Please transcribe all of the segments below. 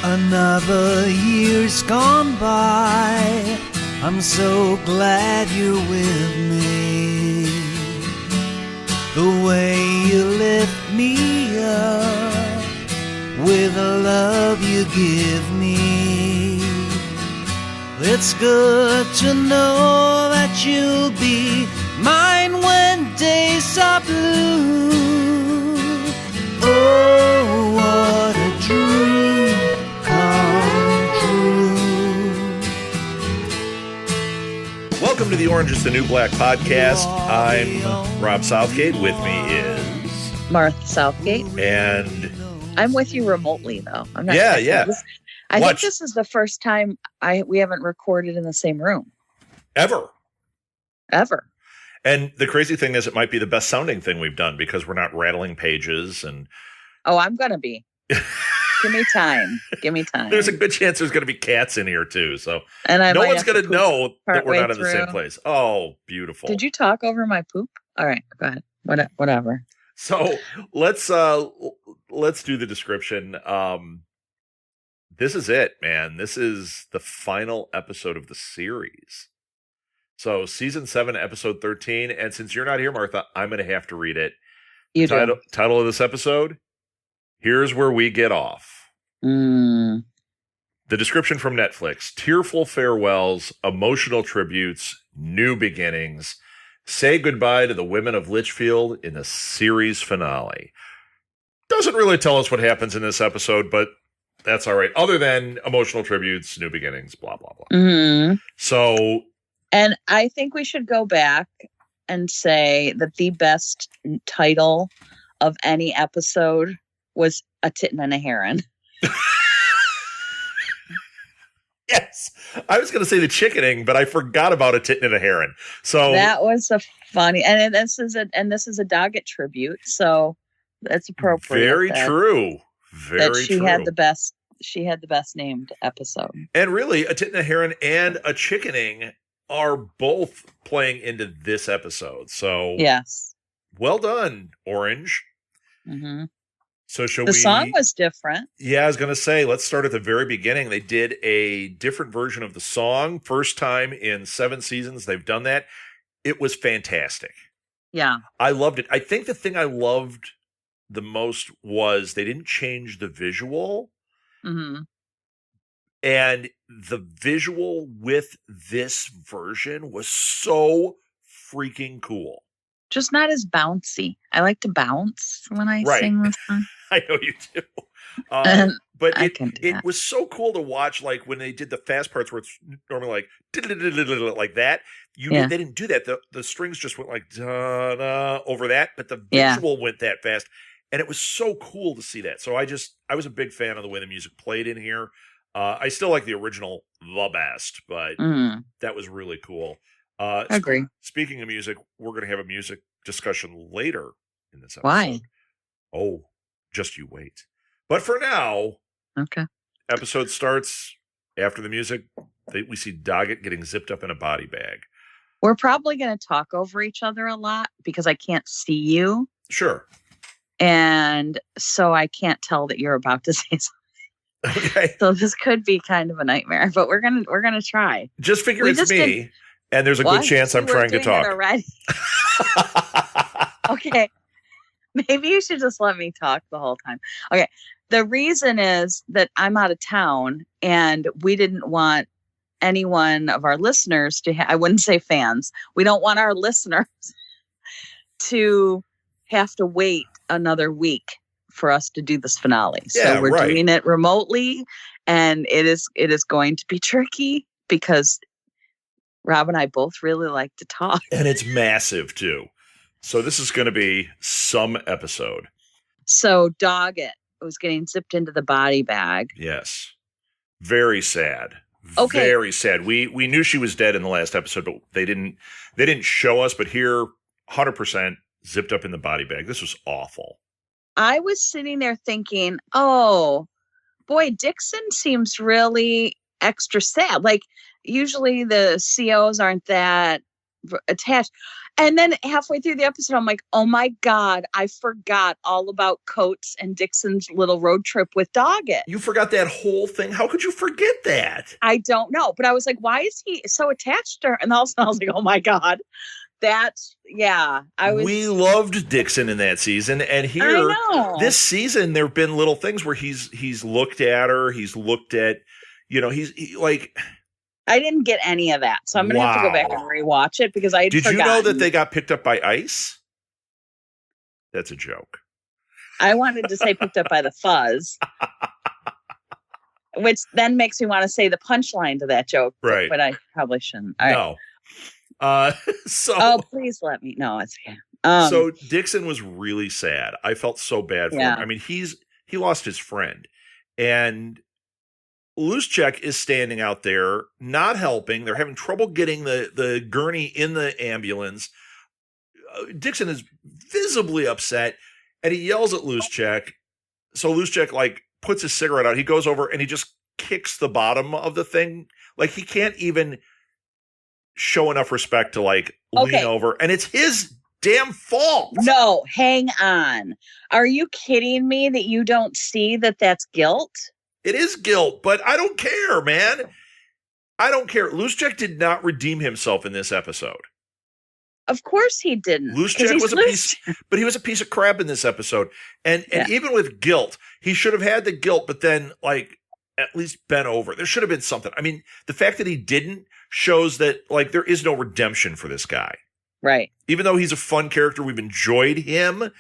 Another year's gone by. I'm so glad you're with me. The way you lift me up with the love you give me. It's good to know that you'll be mine when days are blue. Oh, what a dream come true. Welcome to the Orange is the New Black podcast. I'm Rob Southgate. With me is Martha Southgate. And I'm with you remotely, though. I'm not. Yeah. I think this is the first time we haven't recorded in the same room. Ever. And the crazy thing is, it might be the best sounding thing we've done because we're not rattling pages and. Oh, I'm gonna be. Give me time. There's a good chance there's going to be cats in here too. So and no one's going to know that we're not in the same through. place. Oh, beautiful. Did you talk over my poop? All right, go ahead. Whatever. So let's do the description. This is it, man. This is the final episode of the series. So season 7, episode 13. And since you're not here, Martha, I'm going to have to read it. Title of this episode: Here's Where We Get Off. The description from Netflix: tearful farewells, emotional tributes, new beginnings. Say goodbye to the women of Litchfield in the series finale. Doesn't really tell us what happens in this episode, but that's all right. Other than emotional tributes, new beginnings, blah, blah, blah. Mm-hmm. So. And I think we should go back and say that the best title of any episode was A Tittin' and a Heron. Yes. I was going to say the chickening, but I forgot about A Tittin' and a Heron. So that was a funny, and this is a Doggett tribute, so that's appropriate. Very true. Very true. She had the best named episode. And really, A Tittin' and a Heron and A Chickening are both playing into this episode. So yes. Well done, Orange. Mm-hmm. So the song was different. Yeah, I was going to say, let's start at the very beginning. They did a different version of the song. First time in 7 seasons they've done that. It was fantastic. Yeah. I loved it. I think the thing I loved the most was they didn't change the visual. Mm-hmm. And the visual with this version was so freaking cool. Just not as bouncy. I like to bounce when I sing this song. I know you do. But it was so cool to watch, like when they did the fast parts where it's normally like like that. They didn't do that. The strings just went like da-da over that, but the visual went that fast. And it was so cool to see that. So I was a big fan of the way the music played in here. I still like the original the best, but that was really cool. I agree. Speaking of music, we're going to have a music discussion later in this episode. Why? Oh, just you wait. But for now, okay. Episode starts after the music. We see Doggett getting zipped up in a body bag. We're probably going to talk over each other a lot because I can't see you. Sure. And so I can't tell that you're about to say something. Okay. So this could be kind of a nightmare, but we're gonna try. Just figure it's me, and there's a good chance I'm trying to talk. Already. Okay. Maybe you should just let me talk the whole time. Okay. The reason is that I'm out of town, and we didn't want any one of our listeners to. I wouldn't say fans. We don't want our listeners to have to wait another week for us to do this finale. So we're doing it remotely, and it is going to be tricky because Rob and I both really like to talk. And it's massive too. So this is going to be some episode. So Doggett was getting zipped into the body bag. Yes. Very sad. Okay. Very sad. We knew she was dead in the last episode, but they didn't show us, but here 100% zipped up in the body bag. This was awful. I was sitting there thinking, oh, boy, Dixon seems really extra sad. Like, usually the COs aren't that attached. And then halfway through the episode, I'm like, oh my God, I forgot all about Coates and Dixon's little road trip with Doggett. You forgot that whole thing? How could you forget that? I don't know. But I was like, why is he so attached to her? And also I was like, oh my God. We loved Dixon in that season, and here this season there have been little things where he's looked at her, he's looked at, he like. I didn't get any of that, so I'm gonna have to go back and rewatch it because did you know that they got picked up by ICE? That's a joke. I wanted to say picked up by the fuzz, which then makes me want to say the punchline to that joke, right? But I probably shouldn't. No. Please let me. No, it's okay. So Dixon was really sad. I felt so bad for him. I mean, he lost his friend, and Luschek is standing out there not helping. They're having trouble getting the gurney in the ambulance. Dixon is visibly upset, and he yells at Luschek. So Luschek like puts his cigarette out. He goes over and he just kicks the bottom of the thing. Like he can't even show enough respect to like lean over, and it's his damn fault. No, hang on. Are you kidding me that you don't see that that's guilt? It is guilt, but I don't care, man. I don't care. Luschek did not redeem himself in this episode. Of course he didn't. Luschek was but he was a piece of crap in this episode. And even with guilt, he should have had the guilt, but then like at least bent over. There should have been something. I mean, the fact that he didn't shows that like there is no redemption for this guy. Right. Even though he's a fun character, we've enjoyed him.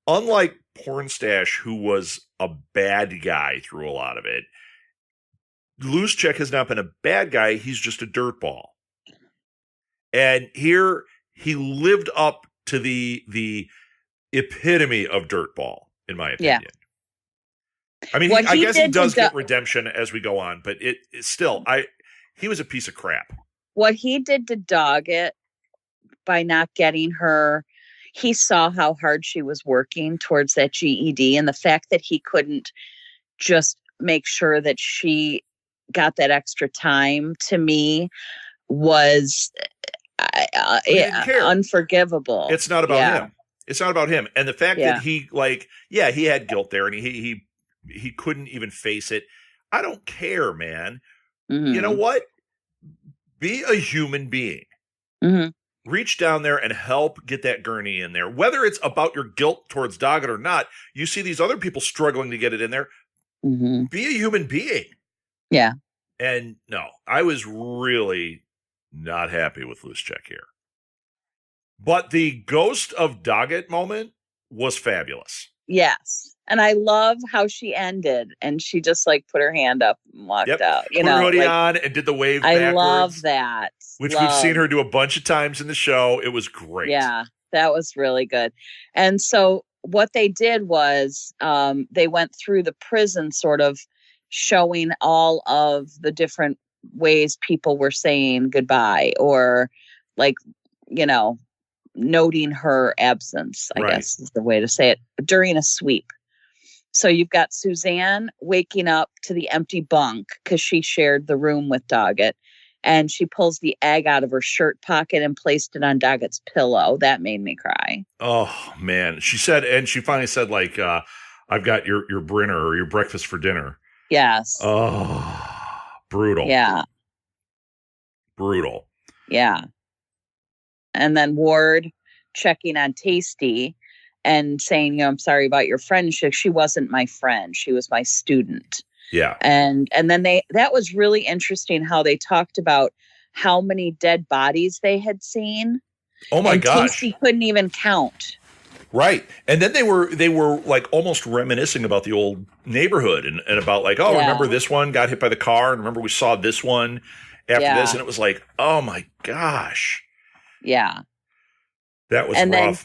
Unlike Pornstache, who was a bad guy through a lot of it, Luschek has not been a bad guy. He's just a dirtball. And here he lived up to the epitome of dirtball, in my opinion. Yeah. I mean, I guess he does get redemption as we go on, but he was a piece of crap. What he did to Doggett by not getting her, he saw how hard she was working towards that GED, and the fact that he couldn't just make sure that she got that extra time, to me, was unforgivable. It's not about him. It's not about him. And the fact that he he had guilt there, and he couldn't even face it. I don't care, man. Mm-hmm. You know what? Be a human being. Mm-hmm. Reach down there and help get that gurney in there. Whether it's about your guilt towards Doggett or not, you see these other people struggling to get it in there. Mm-hmm. Be a human being. Yeah. And no, I was really not happy with Luschek here. But the ghost of Doggett moment was fabulous. Yes. And I love how she ended, and she just like put her hand up and walked out. Put her hoodie on and did the wave backwards. I love that. Which we've seen her do a bunch of times in the show. It was great. Yeah, that was really good. And so what they did was they went through the prison sort of showing all of the different ways people were saying goodbye, or like, noting her absence, I guess is the way to say it, during a sweep. So you've got Suzanne waking up to the empty bunk because she shared the room with Doggett, and she pulls the egg out of her shirt pocket and placed it on Doggett's pillow. That made me cry. Oh man. She finally said, like, I've got your brinner or your breakfast for dinner. Yes. Oh, brutal. Yeah. Brutal. Yeah. And then Ward checking on Tasty and saying, I'm sorry about your friendship. She wasn't my friend. She was my student. Yeah. And then that was really interesting how they talked about how many dead bodies they had seen. Oh my gosh. Tasty couldn't even count. Right. And then they were like almost reminiscing about the old neighborhood and about like, remember this one got hit by the car, and remember we saw this one after this, and it was like, oh my gosh. Yeah. That was rough. Then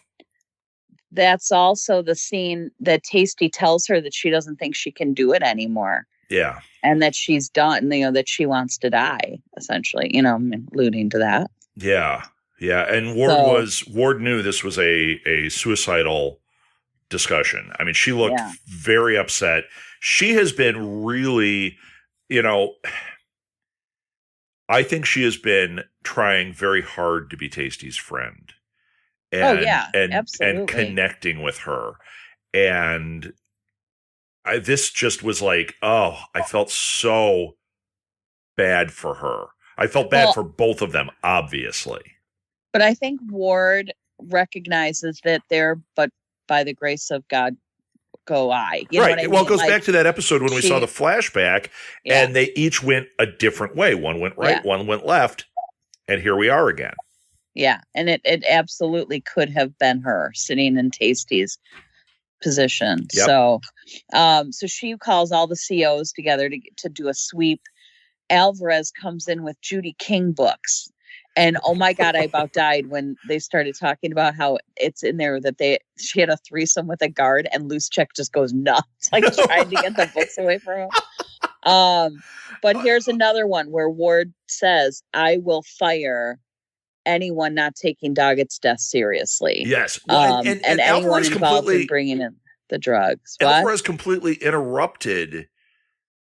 that's also the scene that Tasty tells her that she doesn't think she can do it anymore. Yeah. And that she's done, that she wants to die, essentially, alluding to that. Yeah. Yeah. And Ward knew this was a suicidal discussion. I mean, she looked very upset. She has been really, I think she has been trying very hard to be Tasty's friend. And absolutely. connecting with her. And this just was like, oh, I felt so bad for her. I felt bad for both of them, obviously. But I think Ward recognizes that they're, but by the grace of God, go I. You know what I mean? Well, it goes back to that episode when we saw the flashback, and they each went a different way. One went right, one went left, and here we are again. Yeah, and it absolutely could have been her sitting in Tasty's position. Yep. So she calls all the COs together to do a sweep. Alvarez comes in with Judy King books. And oh my God, I about died when they started talking about how it's in there that she had a threesome with a guard, and Loose Check just goes nuts, like trying to get the books away from him. But here's another one where Ward says, "I will fire anyone not taking Doggett's death seriously." Yes. And anyone involved in bringing in the drugs. Alvarez completely interrupted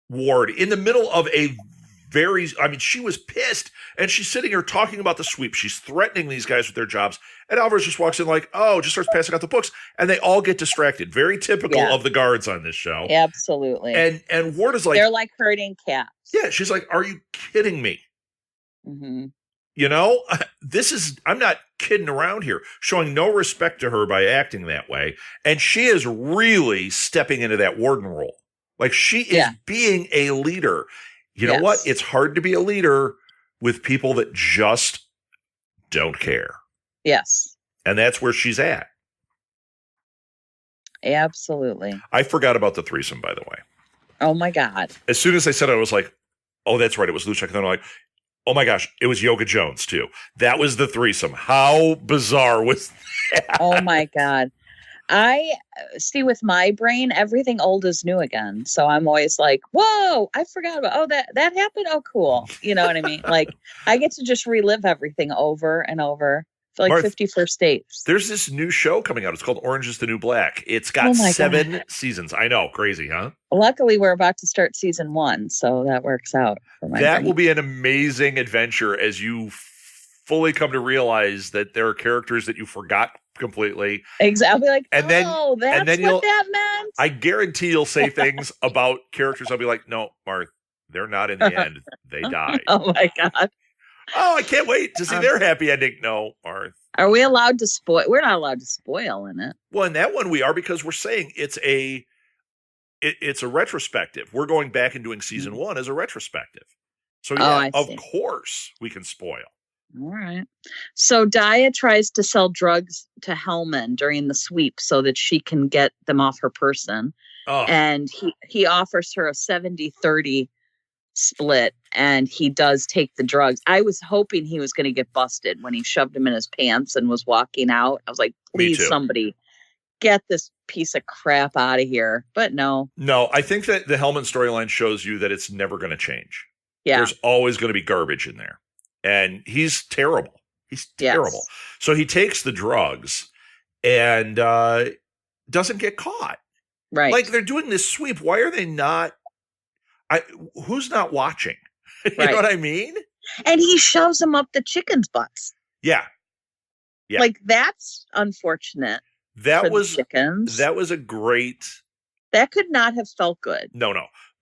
Ward in the middle of she was pissed, and she's sitting here talking about the sweep. She's threatening these guys with their jobs, and Alvarez just walks in like, just starts passing out the books, and they all get distracted. Very typical of the guards on this show. Absolutely. And Ward is like, they're like herding cats. Yeah, she's like, are you kidding me? Mm-hmm. You know, I'm not kidding around here, showing no respect to her by acting that way. And she is really stepping into that warden role. Like, she is being a leader. You know what? It's hard to be a leader with people that just don't care. Yes. And that's where she's at. Absolutely. I forgot about the threesome, by the way. Oh, my God. As soon as I said it, I was like, oh, that's right. It was Luchek. And then I'm like, oh, my gosh. It was Yoga Jones, too. That was the threesome. How bizarre was that? Oh, my God. I see, with my brain, everything old is new again. So I'm always like, whoa, I forgot about, that happened. Oh, cool. You know what I mean? Like, I get to just relive everything over and over for like 51st dates. There's this new show coming out. It's called Orange is the New Black. It's got 7 seasons. I know. Crazy, huh? Luckily, we're about to start season 1. So that works out for my brain. Will be an amazing adventure as you fully come to realize that there are characters that you forgot completely. Exactly. Like, that's what that meant. I guarantee you'll say things about characters. I'll be like, no, Marth, they're not in the end. They die. Oh my God. Oh, I can't wait to see their happy ending. No, Marth. Are we allowed to spoil? We're not allowed to spoil in it. Well, in that one we are, because we're saying it's a retrospective. We're going back and doing season 1 as a retrospective. So of course we can spoil. All right. So Daya tries to sell drugs to Hellman during the sweep so that she can get them off her person. Oh. And he offers her a 70-30 split, and he does take the drugs. I was hoping he was going to get busted when he shoved him in his pants and was walking out. I was like, please, somebody get this piece of crap out of here. But no. No, I think that the Hellman storyline shows you that it's never going to change. Yeah. There's always going to be garbage in there. And he's terrible. He's terrible. Yes. So he takes the drugs and doesn't get caught. Right. Like, they're doing this sweep. Why are they not? Who's not watching? You know what I mean? And he shoves them up the chickens' butts. Yeah. Yeah. Like, that's unfortunate. That was chickens. That was a great. That could not have felt good. No.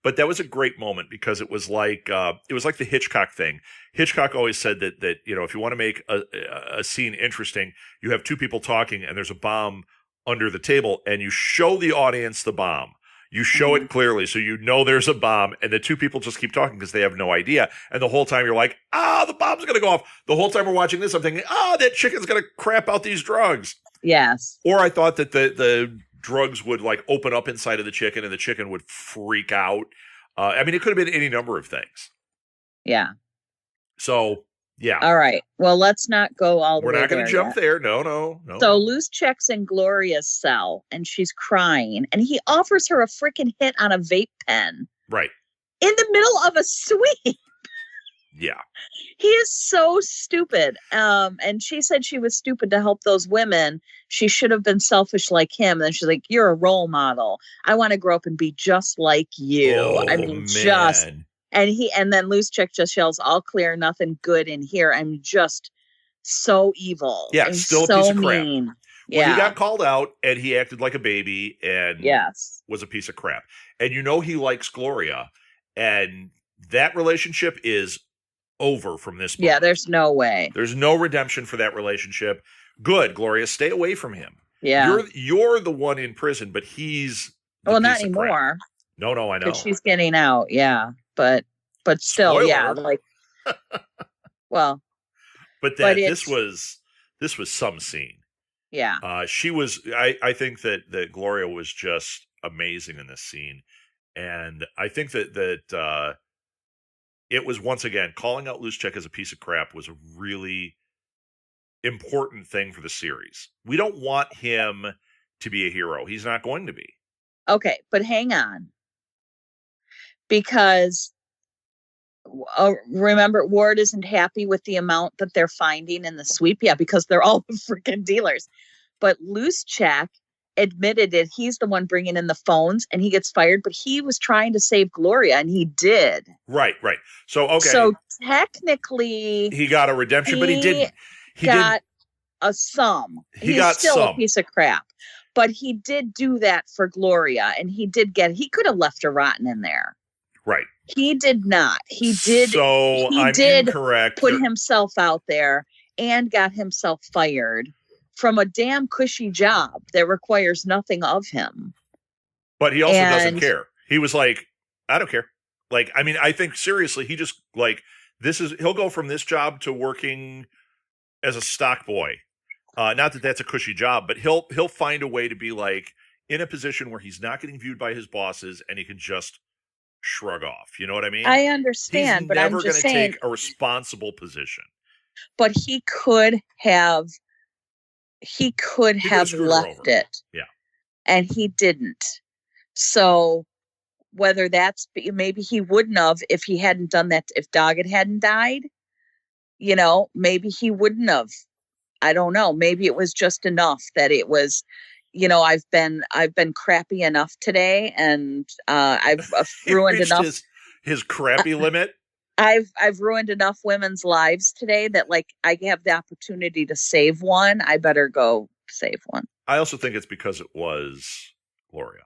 But that was a great moment, because it was like the Hitchcock thing. Hitchcock always said that if you want to make a scene interesting, you have 2 people talking and there's a bomb under the table, and you show the audience the bomb. You show it clearly, so you know there's a bomb, and the 2 people just keep talking because they have no idea. And the whole time you're like, the bomb's going to go off. The whole time we're watching this, I'm thinking, that chicken's going to crap out these drugs. Yes. Or I thought that the drugs would like open up inside of the chicken and the chicken would freak out. It could have been any number of things. Yeah. So, yeah. All right. Well, let's not go all the way. We're not going to jump there. No. So Loose Check's in Gloria's cell, and she's crying, and he offers her a freaking hit on a vape pen. Right. In the middle of a sweep. Yeah. He is so stupid. And she said she was stupid to help those women. She should have been selfish like him. And then she's like, you're a role model. I want to grow up and be just like you. Oh, man. And then Loose Chick just yells, "All clear, nothing good in here. I'm just so evil. Yeah, I'm still so a piece of crap. mean." Well, Yeah. he got called out and he acted like a baby and Yes. was a piece of crap. And he likes Gloria, and that relationship is over from this point. Yeah, there's no way. There's no redemption for that relationship. Good, Gloria, stay away from him. Yeah. You're the one in prison, but he's well, not anymore. No, I know. Because she's getting out. Yeah, but still, Spoiler. yeah, like, well, but this was some scene. Yeah. She was. I think that Gloria was just amazing in this scene, and I think that it was, once again, calling out Loose Chick as a piece of crap was a really important thing for the series. We don't want him to be a hero. He's not going to be. Okay, but hang on, because remember, Ward isn't happy with the amount that they're finding in the sweep. Yeah, because they're all freaking dealers. But Loose Chick admitted that he's the one bringing in the phones, and he gets fired. But he was trying to save Gloria, and he did. Right. So okay. So technically, he got a redemption, but he didn't. He got a sum. He's still a piece of crap. But he did do that for Gloria, and he could have left her rotten in there. Right. He did not. He did. So he I'm did incorrect. Put himself out there and got himself fired from a damn cushy job that requires nothing of him. But he also doesn't care. He was like, I don't care. Like, I mean, I think seriously, he just he'll go from this job to working as a stock boy. Not that that's a cushy job, but he'll find a way to be like in a position where he's not getting viewed by his bosses and he can just shrug off. You know what I mean? I understand, he's but never I'm just going to saying, take a responsible position. But he could have left it. Yeah. And he didn't. So whether that's, maybe he wouldn't have if he hadn't done that, if Doggett hadn't died, maybe he wouldn't have. I don't know. Maybe it was just enough that it was, I've been crappy enough today, and I've ruined enough his crappy limit. I've ruined enough women's lives today that, like, I have the opportunity to save one. I better go save one. I also think it's because it was Gloria.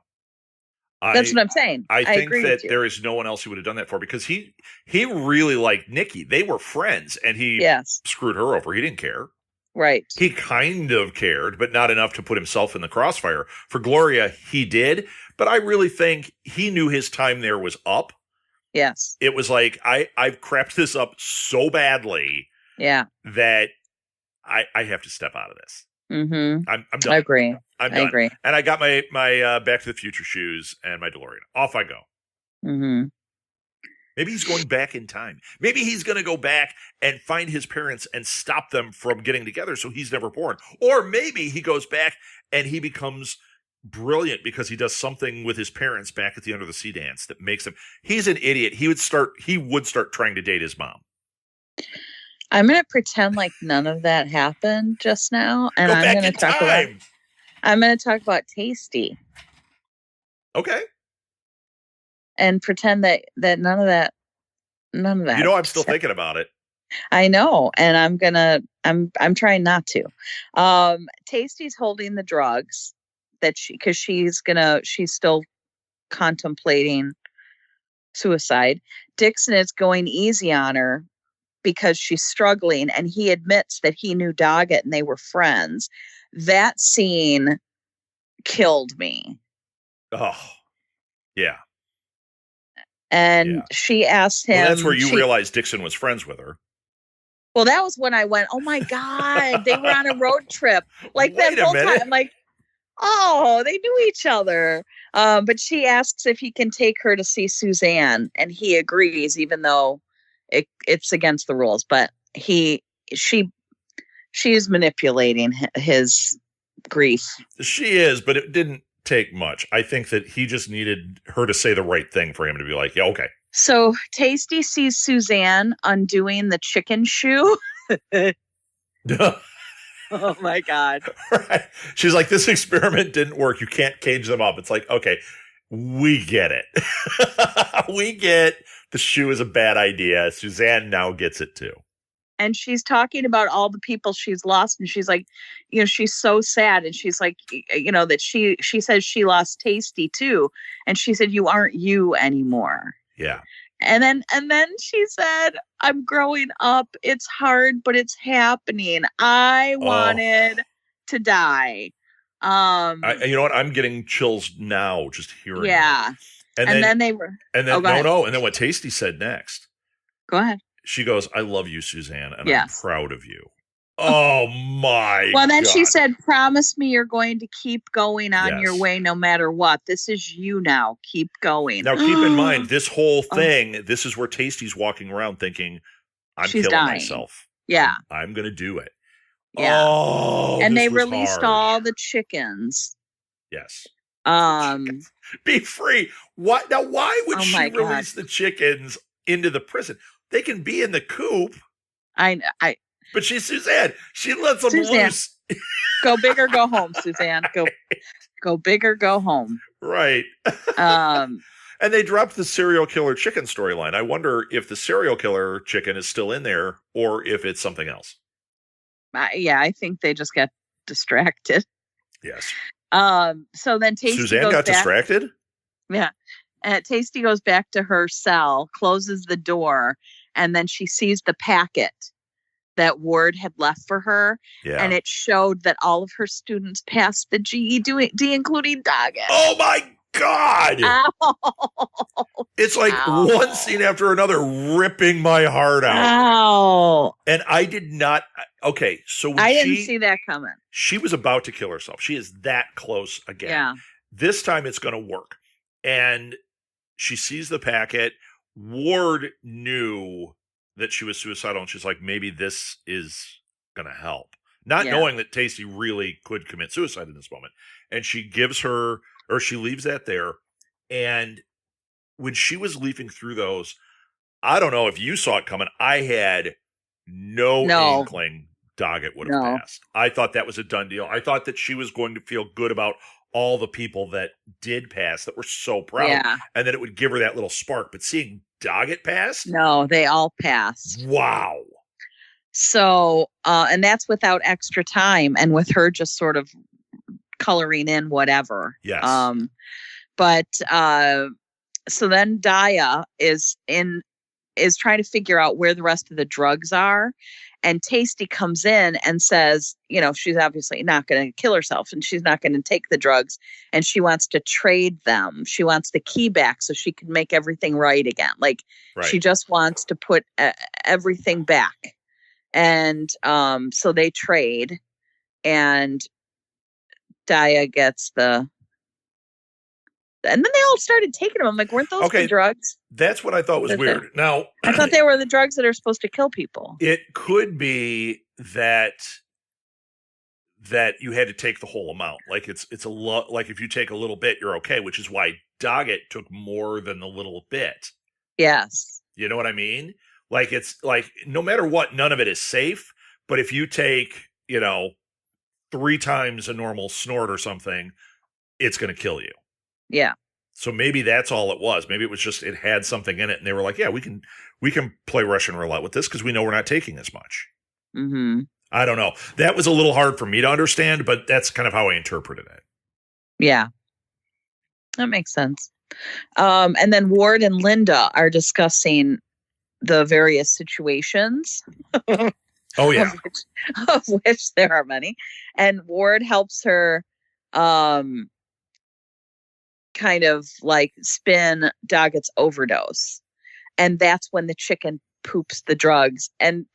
That's what I'm saying. I think that there is no one else who would have done that for, because he really liked Nikki. They were friends, and he screwed her over. He didn't care. Right. He kind of cared, but not enough to put himself in the crossfire. For Gloria, he did, but I really think he knew his time there was up. Yes. It was like, I've crapped this up so badly that I have to step out of this. Mm-hmm. I'm done. I agree. I'm done. I agree. And I got my Back to the Future shoes and my DeLorean. Off I go. Mm-hmm. Maybe he's going back in time. Maybe he's going to go back and find his parents and stop them from getting together so he's never born. Or maybe he goes back and he becomes brilliant because he does something with his parents back at the Under the Sea dance that makes him. He's an idiot. He would start trying to date his mom. I'm going to pretend like none of that happened just now, and I'm going to talk about Tasty. Okay. And pretend that none of that. I'm still thinking about it. I know, and I'm trying not to. Tasty's holding the drugs because she's still contemplating suicide. Dixon is going easy on her because she's struggling, and he admits that he knew Doggett and they were friends. That scene killed me. Oh, yeah. And she asked him. Well, that's where you realized Dixon was friends with her. Well, that was when I went, oh my God, they were on a road trip. Like that whole time. I'm like, oh, they knew each other. But she asks if he can take her to see Suzanne, and he agrees, even though it's against the rules. But she is manipulating his grief. She is, but it didn't take much. I think that he just needed her to say the right thing for him to be like, yeah, okay. So Tasty sees Suzanne undoing the chicken shoe. Oh my God. Right. She's like, this experiment didn't work. You can't cage them up. It's like, okay, We get it. We get the shoe is a bad idea. Suzanne now gets it too. And she's talking about all the people she's lost. And she's like, she's so sad. And she's like, that she says she lost Tasty too. And she said, you aren't you anymore. Yeah. And then she said, I'm growing up. It's hard, but it's happening. I wanted to die. You know what? I'm getting chills now just hearing it. Yeah. And then they were. And then, and then what Tasty said next. Go ahead. She goes, I love you, Suzanne, and yes. I'm proud of you. Oh, my Well, then God. she said, promise me you're going to keep going on your way no matter what. This is you now. Keep going. Now, keep in mind, this whole thing, this is where Tasty's walking around thinking, She's killing dying. Myself. Yeah. I'm going to do it. Yeah. Oh, and they released all the chickens. Yes. Chickens. Be free. What? Now, why would she release the chickens into the prison? They can be in the coop. But she's Suzanne. She lets them loose. Go big or go home, Suzanne. Go big or go home. Right. And they dropped the serial killer chicken storyline. I wonder if the serial killer chicken is still in there or if it's something else. I think they just got distracted. Yes. So then Tasty Suzanne got distracted? Yeah. Tasty goes back to her cell, closes the door, and then she sees the packet that Ward had left for her. Yeah. And it showed that all of her students passed the GED, including Doggett. Oh, my God. Ow. It's like one scene after another ripping my heart out. Ow. And I did not. Okay, so when I didn't see that coming. She was about to kill herself. She is that close again. Yeah. This time it's going to work. And she sees the packet. Ward knew that she was suicidal, and she's like, maybe this is going to help. Not knowing that Tasty really could commit suicide in this moment. And she gives her, or she leaves that there. And when she was leafing through those, I don't know if you saw it coming. I had no inkling Doggett would have passed. I thought that was a done deal. I thought that she was going to feel good about all the people that did pass that were so proud, and that it would give her that little spark. But seeing Doggett pass? No, they all passed. Wow. So, and that's without extra time and with her just sort of coloring in whatever. Yes. So then Daya is trying to figure out where the rest of the drugs are. And Tasty comes in and says, she's obviously not going to kill herself and she's not going to take the drugs. And she wants to trade them. She wants the key back so she can make everything right again. She just wants to put everything back. And so they trade. And Daya gets and then they all started taking them. I'm like, weren't those the drugs? That's what I thought was weird. Now, I thought they were the drugs that are supposed to kill people. It could be that you had to take the whole amount. Like it's a lot. Like if you take a little bit, you're okay. Which is why Doggett took more than the little bit. Yes. You know what I mean? Like it's like no matter what, none of it is safe. But if you take 3 times a normal snort or something, it's going to kill you. Yeah. So maybe that's all it was. Maybe it was just it had something in it, and they were like, "Yeah, we can play Russian roulette with this because we know we're not taking as much." Mm-hmm. I don't know. That was a little hard for me to understand, but that's kind of how I interpreted it. Yeah, that makes sense. And then Ward and Linda are discussing the various situations. Oh yeah, of which there are many, and Ward helps her. Kind of like spin Doggett's overdose, and that's when the chicken poops the drugs, and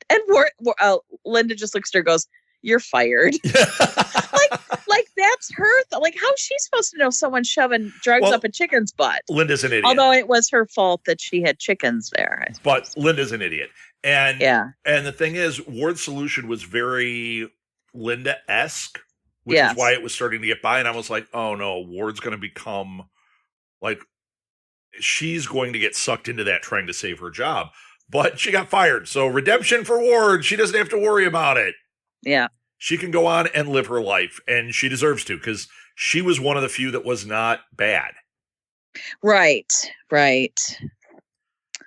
Linda just looks at her and goes, "You're fired." like that's her. Like how's she supposed to know someone's shoving drugs up a chicken's butt? Linda's an idiot. Although it was her fault that she had chickens there. But Linda's an idiot, and and the thing is, Ward's solution was very Linda-esque. Which is why it was starting to get by. And I was like, oh no, Ward's going to become she's going to get sucked into that trying to save her job. But she got fired. So redemption for Ward. She doesn't have to worry about it. Yeah. She can go on and live her life. And she deserves to because she was one of the few that was not bad. Right.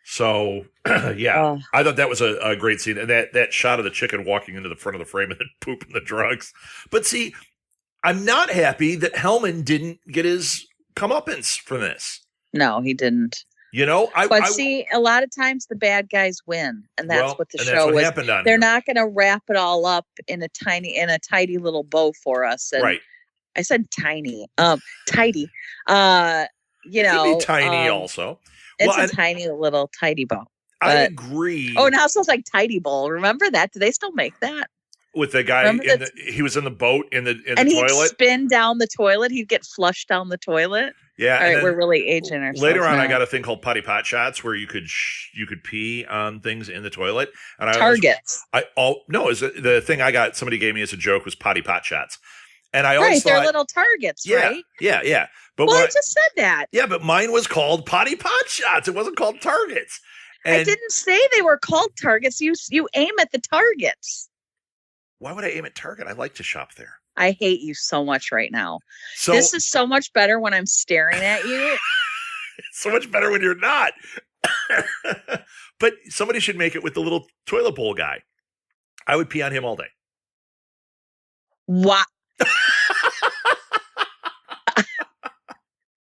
So, yeah, Oh, I thought that was a great scene. And that shot of the chicken walking into the front of the frame and then pooping the drugs. But see, I'm not happy that Hellman didn't get his comeuppance from this. no, he didn't. You know, But see, a lot of times the bad guys win, and that's what the show was. Happened on They're here. not going to wrap it all up in a tidy little bow for us. And Right. I said tiny, tidy. You It know, could be tiny also. It's a tiny little tidy bow. I agree. Oh, now it sounds like Tidy Bowl. Remember that? Do they still make that? With the guy, he was in the boat in the and toilet. He'd spin down the toilet. He'd get flushed down the toilet. Yeah. All right, we're really aging ourselves. Later on, now. I got a thing called potty pot shots where you could pee on things in the toilet. And Targets. The thing I got, somebody gave me as a joke was potty pot shots. And I always thought they're little targets, right? Yeah. But I just said that. Yeah, but mine was called potty pot shots. It wasn't called targets. And I didn't say they were called targets. You aim at the targets. Why would I aim at Target? I like to shop there. I hate you so much right now. So this is so much better when I'm staring at you. It's so much better when you're not. But somebody should make it with the little toilet bowl guy. I would pee on him all day. What?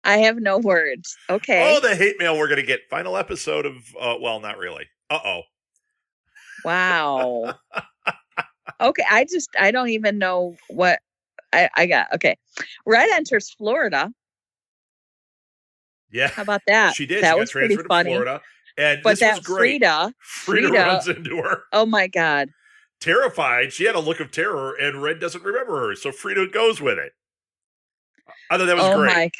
I have no words. Okay. Oh, the hate mail we're going to get. Final episode of, well, not really. Uh-oh. Wow. Okay. I don't even know what I got. Okay. Red enters Florida. Yeah. How about that? She did. That she was got transferred pretty funny. To Florida. And but this was great. Frida runs into her. Oh my God. Terrified. She had a look of terror, and Red doesn't remember her. So Frida goes with it. I thought that was great.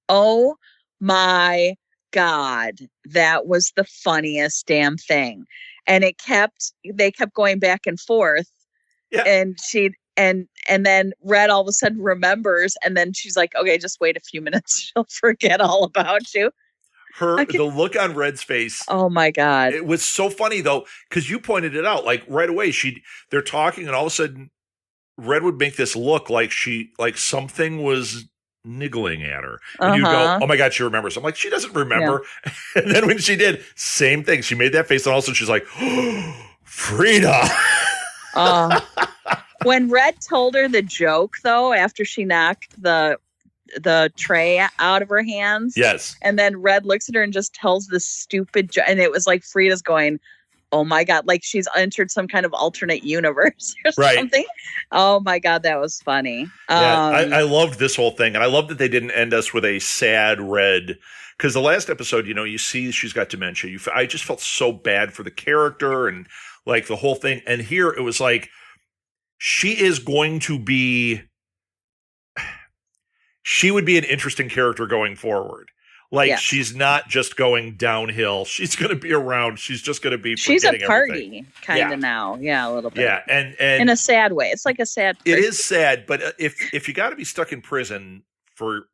Oh my God. That was the funniest damn thing. And they kept going back and forth. Yeah. And then Red all of a sudden remembers, and then she's like, okay, just wait a few minutes. She'll forget all about you. The look on Red's face. Oh my God. It was so funny though, because you pointed it out, like right away, they're talking and all of a sudden Red would make this look like something was niggling at her. And you go, oh my God, she remembers. I'm like, she doesn't remember. Yeah. And then when she did, same thing. She made that face and all of a sudden she's like, oh, Frida. When Red told her the joke though, after she knocked the tray out of her hands. Yes. And then Red looks at her and just tells this stupid joke. And it was like Frida's going, oh my God, like she's entered some kind of alternate universe or something. Oh my God, that was funny. Yeah, I loved this whole thing. And I love that they didn't end us with a sad Red. Because the last episode, you see she's got dementia. I just felt so bad for the character and like the whole thing. And here it was like, she would be an interesting character going forward. Like she's not just going downhill. She's going to be around. She's just going to be. She's a party kind of now. Yeah, a little bit. Yeah, and in a sad way. It's like a sad. It is sad, but if you got to be stuck in prison for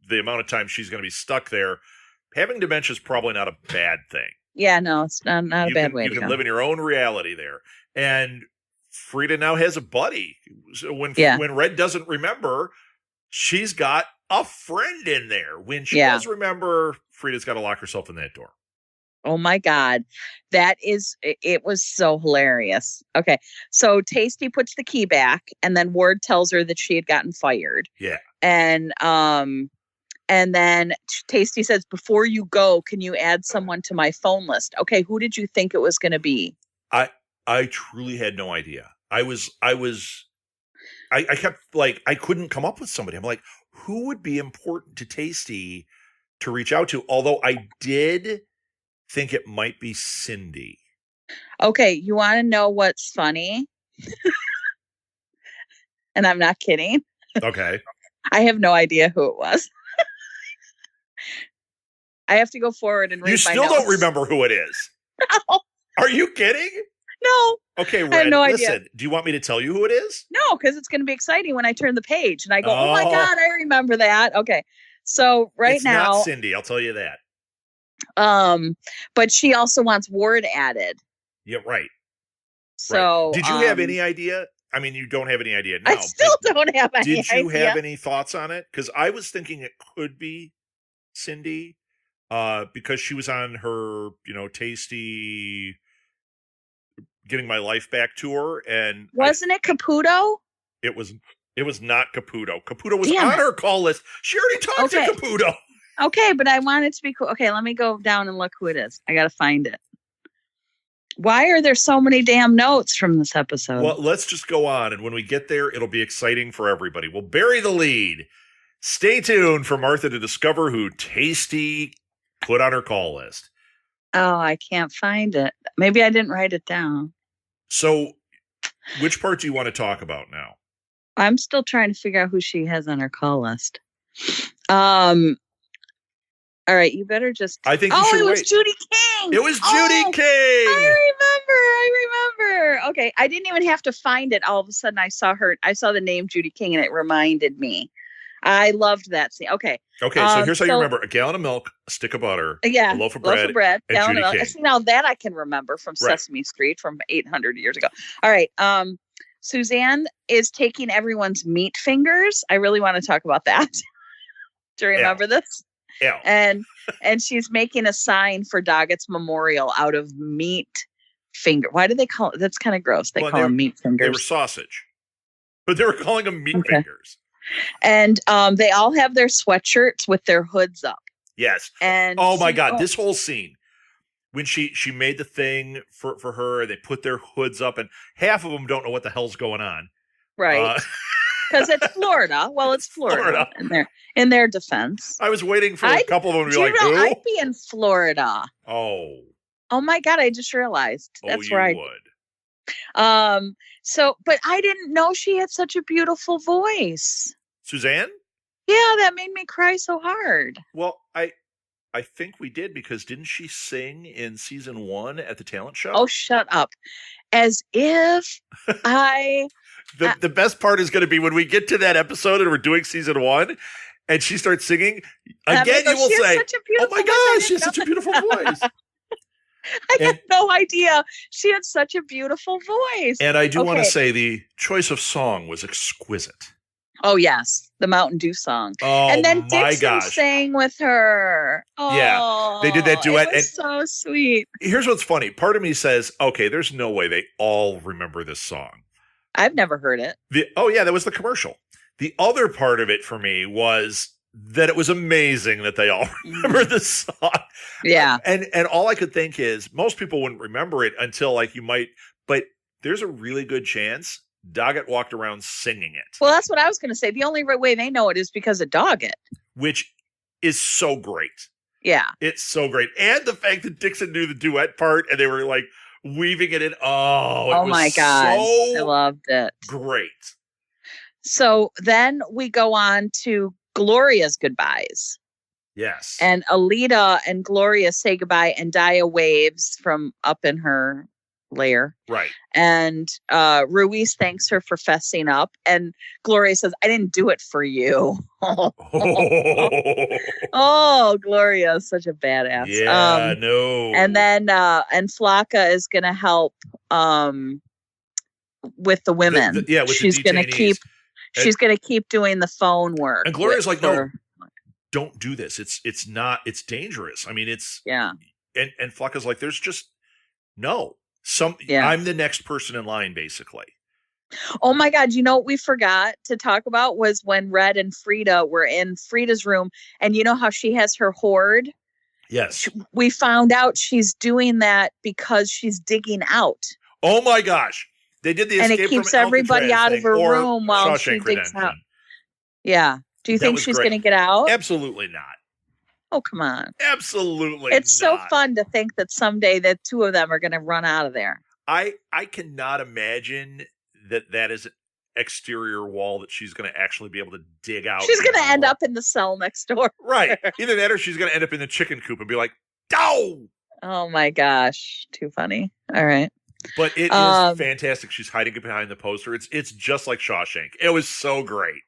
the amount of time she's going to be stuck there, having dementia is probably not a bad thing. Yeah, no, it's not a bad way. You can live in your own reality there, and Frida now has a buddy. So when Red doesn't remember, she's got a friend in there. When she does remember, Frida's got to lock herself in that door. Oh my God. It was so hilarious. Okay. So Tasty puts the key back and then Ward tells her that she had gotten fired. Yeah. And then Tasty says, before you go, can you add someone to my phone list? Okay. Who did you think it was going to be? I truly had no idea. I kept like, I couldn't come up with somebody. I'm like, who would be important to Tasty to reach out to? Although I did think it might be Cindy. Okay. You want to know what's funny? And I'm not kidding. Okay. I have no idea who it was. I have to go forward and read my notes. You still don't remember who it is? No. Are you kidding? No. Okay, Red, I have no listen, idea. Do you want me to tell you who it is? No, because it's going to be exciting when I turn the page and I go, oh my God, I remember that. Okay. So it's now. Not Cindy, I'll tell you that. But she also wants Ward added. Yeah, right. So right. Did you have any idea? I mean, you don't have any idea now. I still don't have any idea. Did you have any thoughts on it? Because I was thinking it could be Cindy, because she was on her, tasty Getting My Life Back tour, and Wasn't it Caputo? it was not Caputo. Caputo was Damn on it. her call list. She already talked Okay. to Caputo. Okay, but I want it to be cool. Okay, let me go down and look who it is. I got to find it. Why are there so many damn notes from this episode? Well, let's just go on, and when we get there, it'll be exciting for everybody. We'll bury the lead. Stay tuned for Martha to discover who Tasty put on her call list. Oh, I can't find it. Maybe I didn't write it down. So, which part do you want to talk about now? I'm still trying to figure out who she has on her call list. All right, you better just. I think you should it was wait. Judy King. It was Judy King. I remember. Okay, I didn't even have to find it. All of a sudden, I saw the name Judy King, and it reminded me. I loved that scene. Okay. Okay, so here's how you remember: a gallon of milk, a stick of butter, yeah, a loaf of bread, and gallon Judy of milk. King. See, now that I can remember from Sesame Street from 800 years ago. All right. Suzanne is taking everyone's meat fingers. I really want to talk about that. Do you remember this? Yeah. And she's making a sign for Doggett's memorial out of meat finger. Why do they call it? That's kind of gross. They call them meat fingers. They were sausage, but they were calling them meat fingers. And they all have their sweatshirts with their hoods up. Yes. And oh my God, this whole scene when she made the thing for her, they put their hoods up, and half of them don't know what the hell's going on. Right. Because it's Florida. Well, it's Florida. In their defense. I was waiting for a couple of them to be like, who? I'd be in Florida. Oh my God, I just realized. That's you where would. But I didn't know she had such a beautiful voice. Suzanne? Yeah, that made me cry so hard. Well, I think we did, because didn't she sing in season 1 at the talent show? Oh, shut up. As if I... The best part is going to be when we get to that episode and we're doing season 1 and she starts singing, again you will say, oh my gosh, she has such a beautiful voice. I had no idea she had such a beautiful voice. And I do want to say the choice of song was exquisite. Oh, yes. The Mountain Dew song. Oh, and then Dixon gosh. sang with her. Oh, yeah, they did that duet. It was so sweet. Here's what's funny. Part of me says, okay, there's no way they all remember this song. I've never heard it. That was the commercial. The other part of it for me was that it was amazing that they all remember this song. Yeah. And all I could think is most people wouldn't remember it until but there's a really good chance Doggett walked around singing it. Well, that's what I was going to say. The only way they know it is because of Doggett. Which is so great. Yeah. It's so great. And the fact that Dixon knew the duet part and they were like weaving it in. Oh my God. So I loved it. Great. So then we go on to Gloria's goodbyes. Yes. And Alita and Gloria say goodbye, and Dia waves from up in her lair. Right. And Ruiz thanks her for fessing up, and Gloria says, I didn't do it for you. Oh, Gloria is such a badass. Yeah, no. And then and Flocka is gonna help with the women. With she's the gonna detainees. She's gonna keep doing the phone work. And Gloria's like, no, don't do this. It's dangerous. I mean, it's And Flocka's like, there's just no. I'm the next person in line, basically. Oh my God. You know what we forgot to talk about was when Red and Frida were in Frida's room, and you know how she has her hoard? Yes. We found out she's doing that because she's digging out. Oh my gosh. They did the escape and it keeps everybody out of her room while she digs out. Yeah. Do you think she's going to get out? Absolutely not. Oh, come on. Absolutely It's so fun to think that someday the two of them are going to run out of there. I cannot imagine that is an exterior wall that she's going to actually be able to dig out. She's going to end up in the cell next door. Right. Either that or she's going to end up in the chicken coop and be like, "Dow!" Oh my gosh. Too funny. All right. But it is fantastic. She's hiding behind the poster. It's just like Shawshank. It was so great.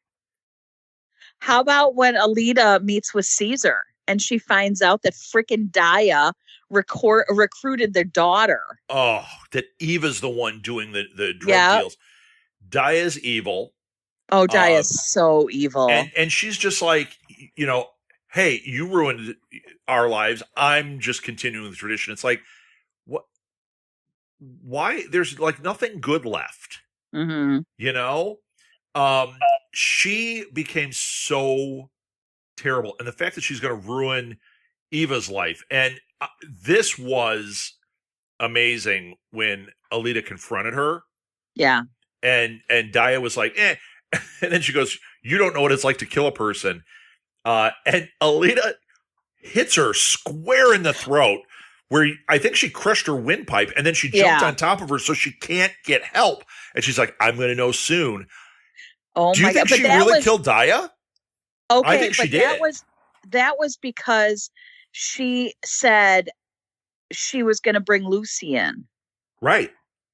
How about when Alita meets with Caesar and she finds out that frickin' Dia recruited their daughter? Oh, that Eva's the one doing the drug deals. Dia's evil. Oh, Dia's so evil. And she's just like, hey, you ruined our lives. I'm just continuing the tradition. It's like, what? Why? There's like nothing good left. Mm-hmm. You know, she became so terrible, and the fact that she's going to ruin Eva's life, and this was amazing when Alita confronted her. Yeah. And Daya was like, eh. And then she goes, you don't know what it's like to kill a person. And Alita hits her square in the throat, where I think she crushed her windpipe, and then she jumped on top of her so she can't get help. And she's like, I'm going to know soon. Oh Do you my think God. she really killed Daya? Okay, I think she did. That was because she said she was going to bring Lucy in. Right.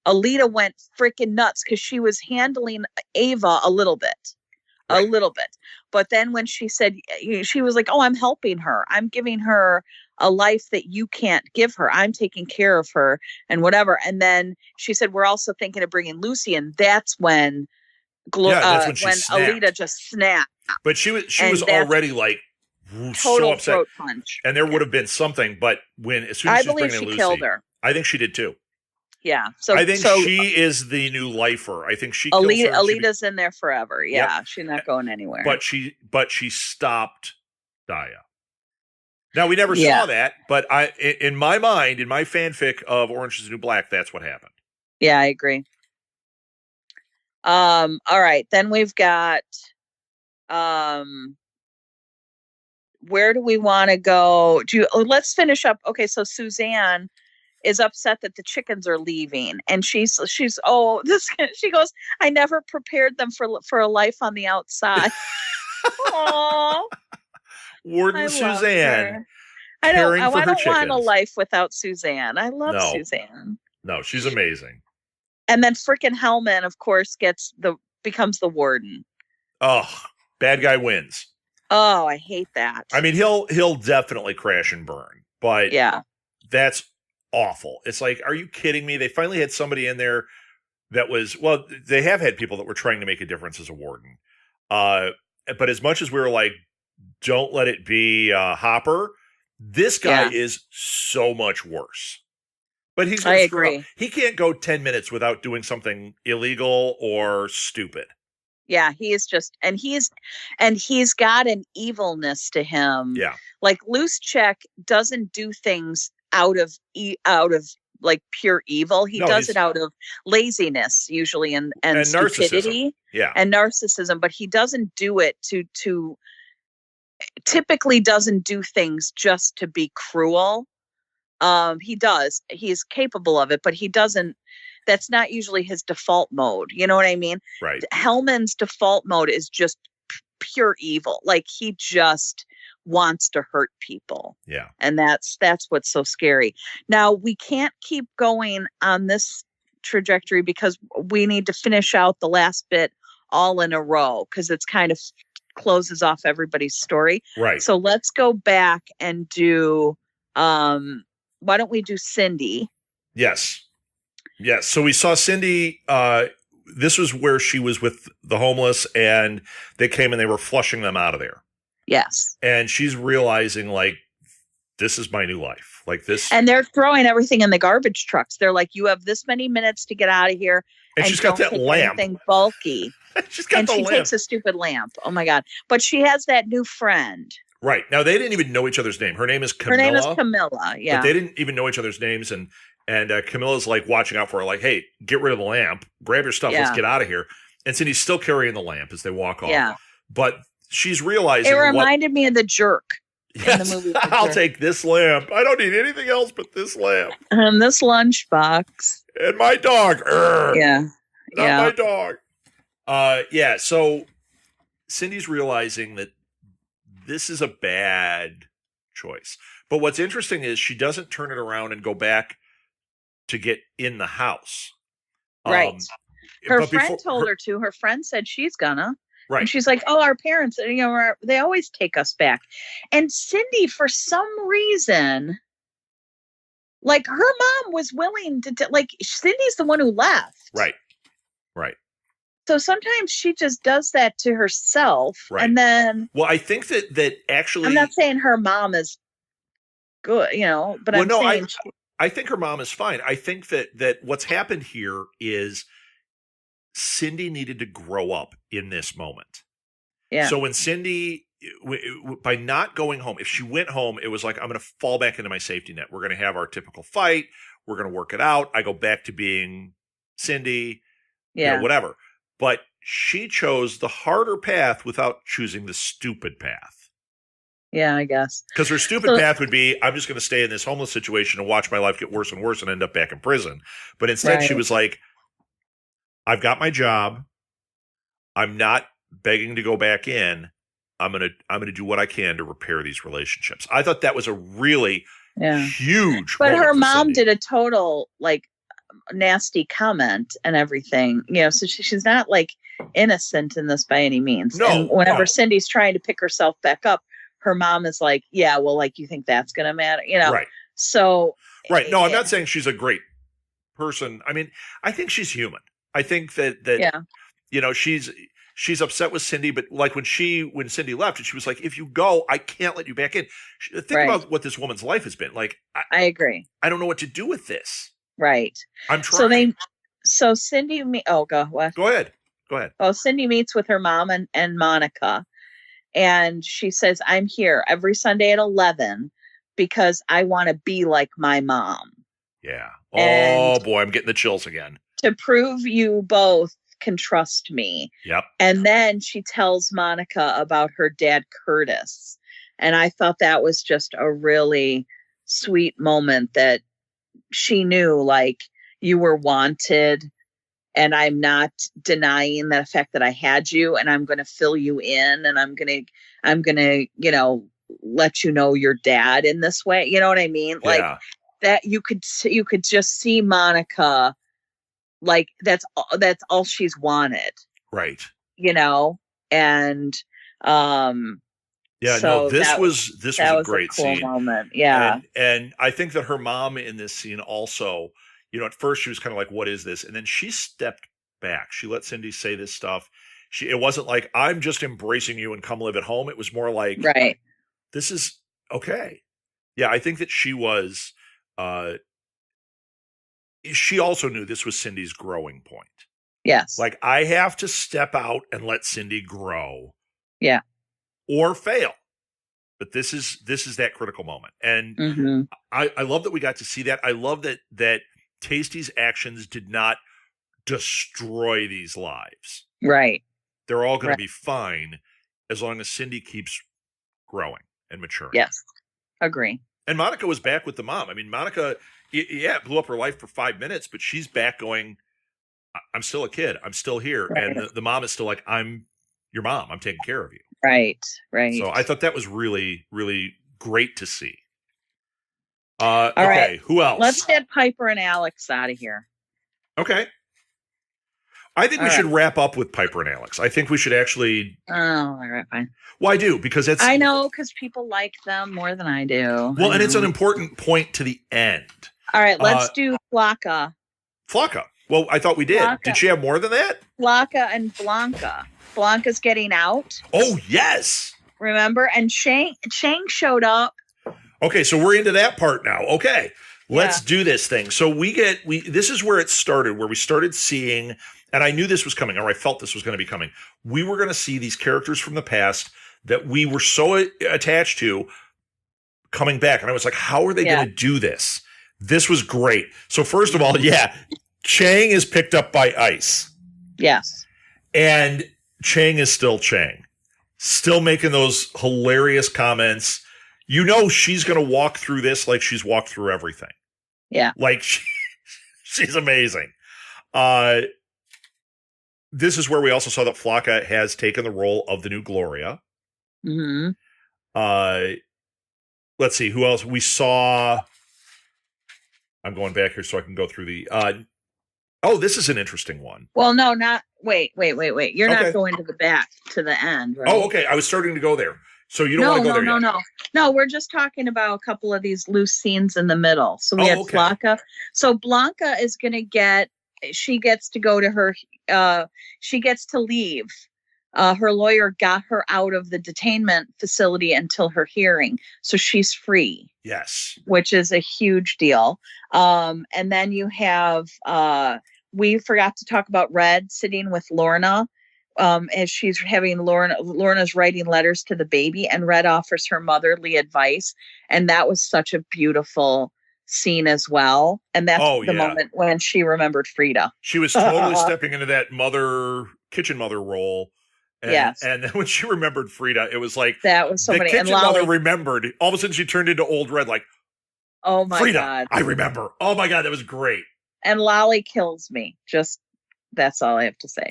Alita went freaking nuts because she was handling Ava a little bit. Right. A little bit. But then when she said, she was like, oh, I'm helping her. I'm giving her a life that you can't give her. I'm taking care of her and whatever. And then she said, we're also thinking of bringing Lucy in. That's when that's when she snapped. Alita just snapped. But she was already like total so upset. Throat punch. And there would have been something, but as soon as she's bringing in Lucy, killed her. I think she did too. Yeah. So I think she is the new lifer. I think she kills her. Alita's in there forever. Yeah. Yep. She's not going anywhere. But she stopped Daya. Now we never saw that, but in my mind, in my fanfic of Orange is the New Black, that's what happened. Yeah, I agree. All right. Then we've got where do we want to go? Let's finish up. Okay, so Suzanne is upset that the chickens are leaving, and she goes, I never prepared them for a life on the outside. Aww. Warden Suzanne. I don't want a life without Suzanne. I love Suzanne. No, she's amazing. And then frickin' Hellman, of course, becomes the warden. Oh, bad guy wins. Oh, I hate that. I mean, he'll definitely crash and burn, but yeah, that's awful. It's like, are you kidding me? They finally had somebody in there that was, well, they have had people that were trying to make a difference as a warden. But as much as we were like, don't let it be Hopper, this guy is so much worse. But I agree. He can't go 10 minutes without doing something illegal or stupid. Yeah, he is just, and he's got an evilness to him. Yeah. Like Luschek doesn't do things out of like pure evil. He does it out of laziness usually and stupidity. And narcissism, but he doesn't do it to typically doesn't do things just to be cruel. He's capable of it, but he doesn't, that's not usually his default mode. You know what I mean? Right. Hellman's default mode is just pure evil. Like he just wants to hurt people. Yeah. And that's what's so scary. Now we can't keep going on this trajectory because we need to finish out the last bit all in a row because it's kind of closes off everybody's story. Right. So let's go back and do, why don't we do Cindy? Yes. So we saw Cindy. This was where she was with the homeless, and they came and they were flushing them out of there. Yes. And she's realizing, like, this is my new life. Like this. And they're throwing everything in the garbage trucks. They're like, you have this many minutes to get out of here. And she's got that lamp. Anything bulky. She's got the lamp. Takes a stupid lamp. Oh, my God. But she has that new friend. Right. Now, they didn't even know each other's name. Her name is Camilla. Her name is Camilla, yeah. But they didn't even know each other's names. And Camilla's like watching out for her, like, hey, get rid of the lamp. Grab your stuff. Yeah. Let's get out of here. And Cindy's still carrying the lamp as they walk off. Yeah. But she's realizing. It reminded me of The Jerk. Yes. In the movie I'll take this lamp. I don't need anything else but this lamp. And this lunchbox. And my dog. Yeah. Not my dog. So Cindy's realizing that this is a bad choice. But what's interesting is she doesn't turn it around and go back to get in the house. Right. Her friend told her to. Her friend said she's gonna. Right. And she's like, oh, our parents, they always take us back. And Cindy, for some reason, like her mom was willing to, like, Cindy's the one who left. Right. So sometimes she just does that to herself. Right. And then. Well, I think that actually. I'm not saying her mom is good, but I'm saying. I think her mom is fine. I think that what's happened here is Cindy needed to grow up in this moment. Yeah. So when Cindy, by not going home, if she went home, it was like, I'm going to fall back into my safety net. We're going to have our typical fight. We're going to work it out. I go back to being Cindy, whatever. But she chose the harder path without choosing the stupid path. Yeah, I guess. Because her stupid path would be, I'm just going to stay in this homeless situation and watch my life get worse and worse and end up back in prison. But instead she was like, I've got my job. I'm not begging to go back in. I'm gonna do what I can to repair these relationships. I thought that was a really huge. But her mom did a total nasty comment and everything. So she's not innocent in this by any means. No. And whenever Cindy's trying to pick herself back up, her mom is like, "Yeah, well, you think that's gonna matter?" Right. So. Right. No, I'm not saying she's a great person. I mean, I think she's human. I think that she's upset with Cindy, but when Cindy left, and she was like, if you go, I can't let you back in. Think about what this woman's life has been. I agree. I don't know what to do with this. Right. I'm trying. So Cindy, what? Go ahead. Oh, Cindy meets with her mom and Monica, and she says, I'm here every Sunday at 11 because I want to be like my mom. Yeah. Oh boy, I'm getting the chills again. To prove you both can trust me. Yep. And then she tells Monica about her dad, Curtis. And I thought that was just a really sweet moment that she knew, you were wanted, and I'm not denying the fact that I had you, and I'm going to fill you in, and I'm going to, let you know your dad in this way. You know what I mean? Yeah. That you could just see Monica. That's all she's wanted. Right. And this was a great cool scene. Moment. Yeah. And I think that her mom in this scene also, at first she was kind of like, what is this? And then she stepped back. She let Cindy say this stuff. It wasn't like, I'm just embracing you and come live at home. It was more like, right. This is okay. Yeah. I think that she was, she also knew this was Cindy's growing point. Yes. I have to step out and let Cindy grow. Yeah. Or fail. But this is that critical moment. And I love that we got to see that. I love that Tasty's actions did not destroy these lives. Right. They're all going to be fine as long as Cindy keeps growing and maturing. Yes. Agree. And Monica was back with the mom. I mean, Monica, blew up her life for 5 minutes, but she's back going, I'm still a kid. I'm still here. Right. And the mom is still like, I'm your mom. I'm taking care of you. Right. So I thought that was really, really great to see. All okay, right. Who else? Let's get Piper and Alex out of here. Okay. I think we should wrap up with Piper and Alex. I think we should actually. Oh, all right, fine. Well, I do, because it's. I know, because people like them more than I do. Well, and it's an important point to the end. All right, let's do Flocka. Flocka. Well, I thought we did. Flocka. Did she have more than that? Flocka and Blanca. Blanca's getting out. Oh, yes. Remember? And Chang showed up. Okay, so we're into that part now. Okay, let's do this thing. So this is where it started, where we started seeing, and I knew this was coming, or I felt this was going to be coming. We were going to see these characters from the past that we were so attached to coming back. And I was like, how are they going to do this? This was great. So first of all, Chang is picked up by ice. Yes. And Chang is still Chang. Still making those hilarious comments. She's going to walk through this like she's walked through everything. Yeah. She's amazing. This is where we also saw that Flocka has taken the role of the new Gloria. Mm-hmm. Let's see. Who else? We saw... I'm going back here so I can go through the... this is an interesting one. Well, no, not... Wait. You're not going to the back, to the end, right? Oh, okay. I was starting to go there. So you don't want to go there yet? No, we're just talking about a couple of these loose scenes in the middle. So we had Flocka. So Blanca is going to get she gets to go to her, she gets to leave. Her lawyer got her out of the detainment facility until her hearing. So she's free. Yes. Which is a huge deal. And then you have, we forgot to talk about Red sitting with Lorna. As she's having Lorna's writing letters to the baby, and Red offers her motherly advice. And that was such a beautiful scene as well. And that's moment when she remembered Frida. She was totally stepping into that kitchen mother role. And, yes. And then when she remembered Frida, it was like that was so the funny. kitchen mother remembered. All of a sudden she turned into old Red, like, oh my Frida, God. I remember. Oh my God, that was great. And Lolly kills me. Just that's all I have to say.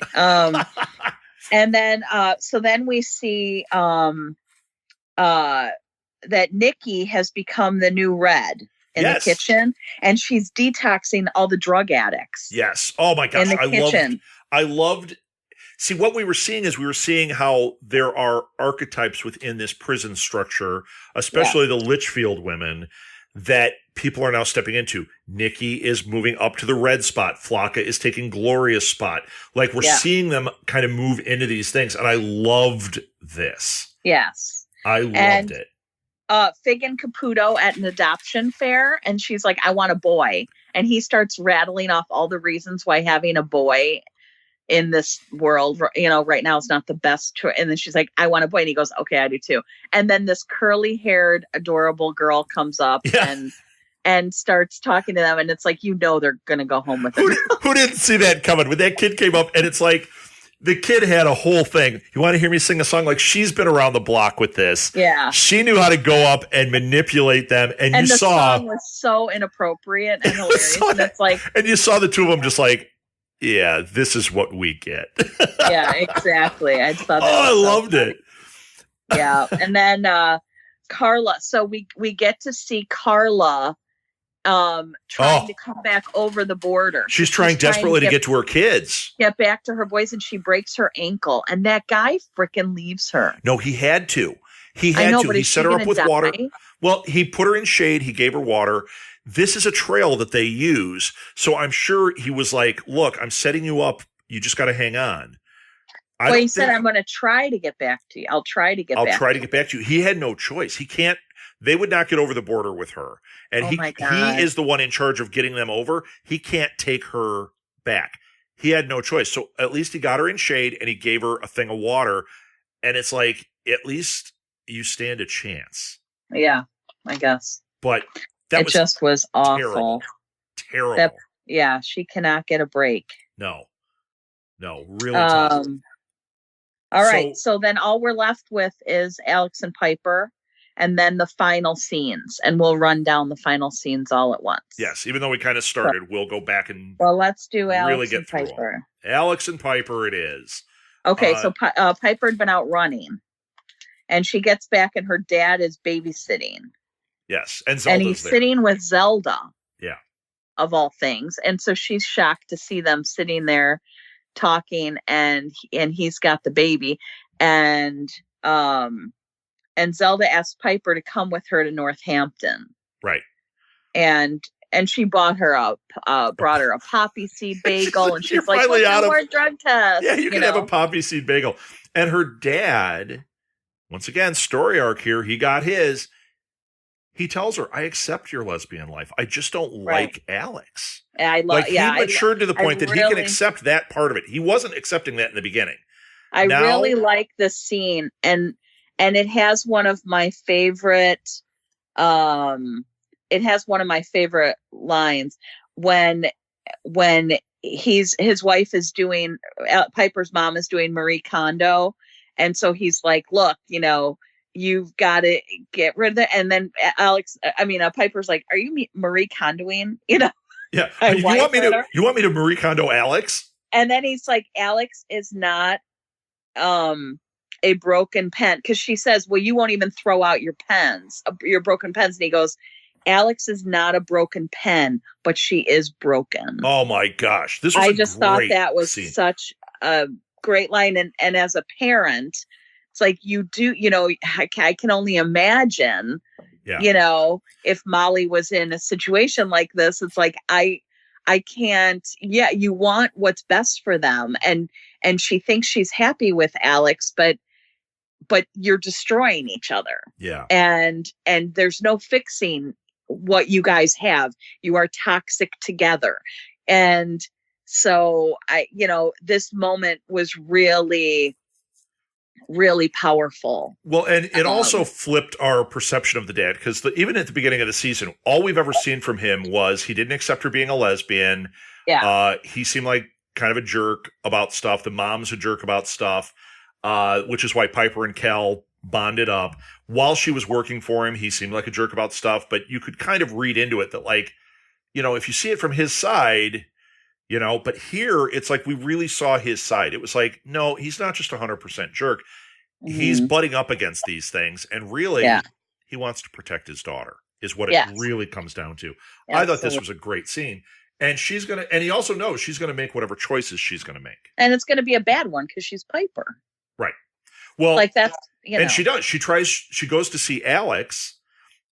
And then so then we see that Nikki has become the new Red in the kitchen, and she's detoxing all the drug addicts. Yes. Oh my gosh. In the kitchen. I loved see, what we were seeing is we were seeing how there are archetypes within this prison structure, especially the Litchfield women, that people are now stepping into. Nikki is moving up to the Red spot. Flocka is taking Gloria's spot. Like, we're seeing them kind of move into these things, and I loved this. Yes. I loved it. Fig and Caputo at an adoption fair, and she's like, I want a boy. And he starts rattling off all the reasons why having a boy in this world, right now is not the best choice. And then she's like, I want a boy. And he goes, okay, I do too. And then this curly haired, adorable girl comes up and starts talking to them. And it's like, they're going to go home with it. Who didn't see that coming? When that kid came up, and it's like, the kid had a whole thing. You want to hear me sing a song? Like, she's been around the block with this. Yeah. She knew how to go up and manipulate them. And you the saw. Song was so inappropriate and hilarious. And it's like. And you saw the two of them just like, yeah, this is what we get. Yeah, exactly. I thought that I loved it. Yeah. And then Carla. So we get to see Carla trying to come back over the border. She's trying desperately to get to her kids. Get back to her boys, and she breaks her ankle. And that guy freaking leaves her. No, he had to. He set her up with water. Well, he put her in shade. He gave her water. This is a trail that they use. So I'm sure he was like, look, I'm setting you up. You just got to hang on. He said, I'm going to try to get back to you. I'll try to get back to you. He had no choice. He can't. They would not get over the border with her. And he is the one in charge of getting them over. He can't take her back. He had no choice. So at least he got her in shade, and he gave her a thing of water. And it's like, at least you stand a chance. Yeah, I guess. But it just was awful. Terrible. She cannot get a break. No, really tough. All right. So then all we're left with is Alex and Piper, and then the final scenes. And we'll run down the final scenes all at once. Yes. Even though we kind of started, we'll go back and let's do Alex really get and Piper. Alex and Piper it is. Okay. So Piper had been out running, and she gets back, and her dad is babysitting. Yes. And Zelda's he's sitting with Zelda. Yeah. Of all things. And so she's shocked to see them sitting there talking, and he's got the baby. And Zelda asked Piper to come with her to Northampton. Right. And she brought her a poppy seed bagel, and she's like, what's the more drug test? Yeah, you can have a poppy seed bagel. And her dad, once again, story arc here, he got his. He tells her, I accept your lesbian life. I just don't like Alex. He matured to the point that he can accept that part of it. He wasn't accepting that in the beginning. I really like this scene, and it has one of my favorite. It has one of my favorite lines when his wife is doing Piper's mom is doing Marie Kondo, and so he's like, look, you've got to get rid of it. And then Piper's like, are you Marie Kondoing? Yeah. You want me to Marie Kondo Alex? And then he's like, Alex is not a broken pen. Cause she says, well, you won't even throw out your broken pens. And he goes, Alex is not a broken pen, but she is broken. Oh my gosh. I just thought that was such a great line. And as a parent, it's like I can only imagine, if Molly was in a situation like this. It's like I I can't. Yeah, you want what's best for them, and she thinks she's happy with Alex, but you're destroying each other. Yeah. And there's no fixing what you guys have. You are toxic together. And so this moment was really, really powerful. Well, and it also flipped our perception of the dad, because even at the beginning of the season, all we've ever seen from him was he didn't accept her being a lesbian. Yeah. He seemed like kind of a jerk about stuff. The mom's a jerk about stuff. Which is why Piper and Cal bonded up. While she was working for him, he seemed like a jerk about stuff, but you could kind of read into it that, like, if you see it from his side, but here it's like we really saw his side. It was like, no, he's not just 100% jerk. Mm-hmm. He's butting up against these things, and really he wants to protect his daughter, is what it really comes down to. Absolutely. I thought this was a great scene. And and he also knows she's going to make whatever choices she's going to make. And it's going to be a bad one because she's Piper. Right. Well, like that's, and she does. She goes to see Alex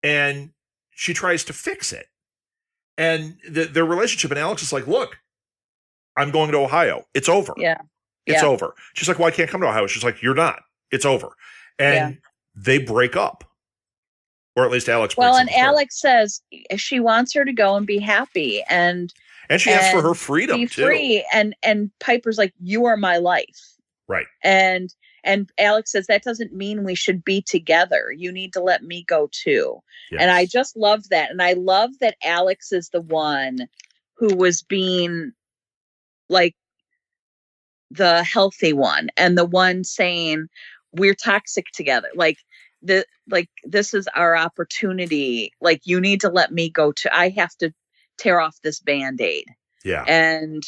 and she tries to fix it. And their relationship, and Alex is like, look, I'm going to Ohio. It's over. Yeah. It's over. She's like, well, I can't come to Ohio. She's like, you're not. It's over. And they break up. Or at least Alex breaks up. Well, and Alex says she wants her to go and be happy. And she asks for her freedom, be free. And Piper's like, you are my life. Right. And Alex says, that doesn't mean we should be together. You need to let me go too. Yes. And I just love that. And I love that Alex is the one who was being like the healthy one and the one saying we're toxic together. Like this is our opportunity. Like, you need to let me go to, I have to tear off this Band-Aid. Yeah. And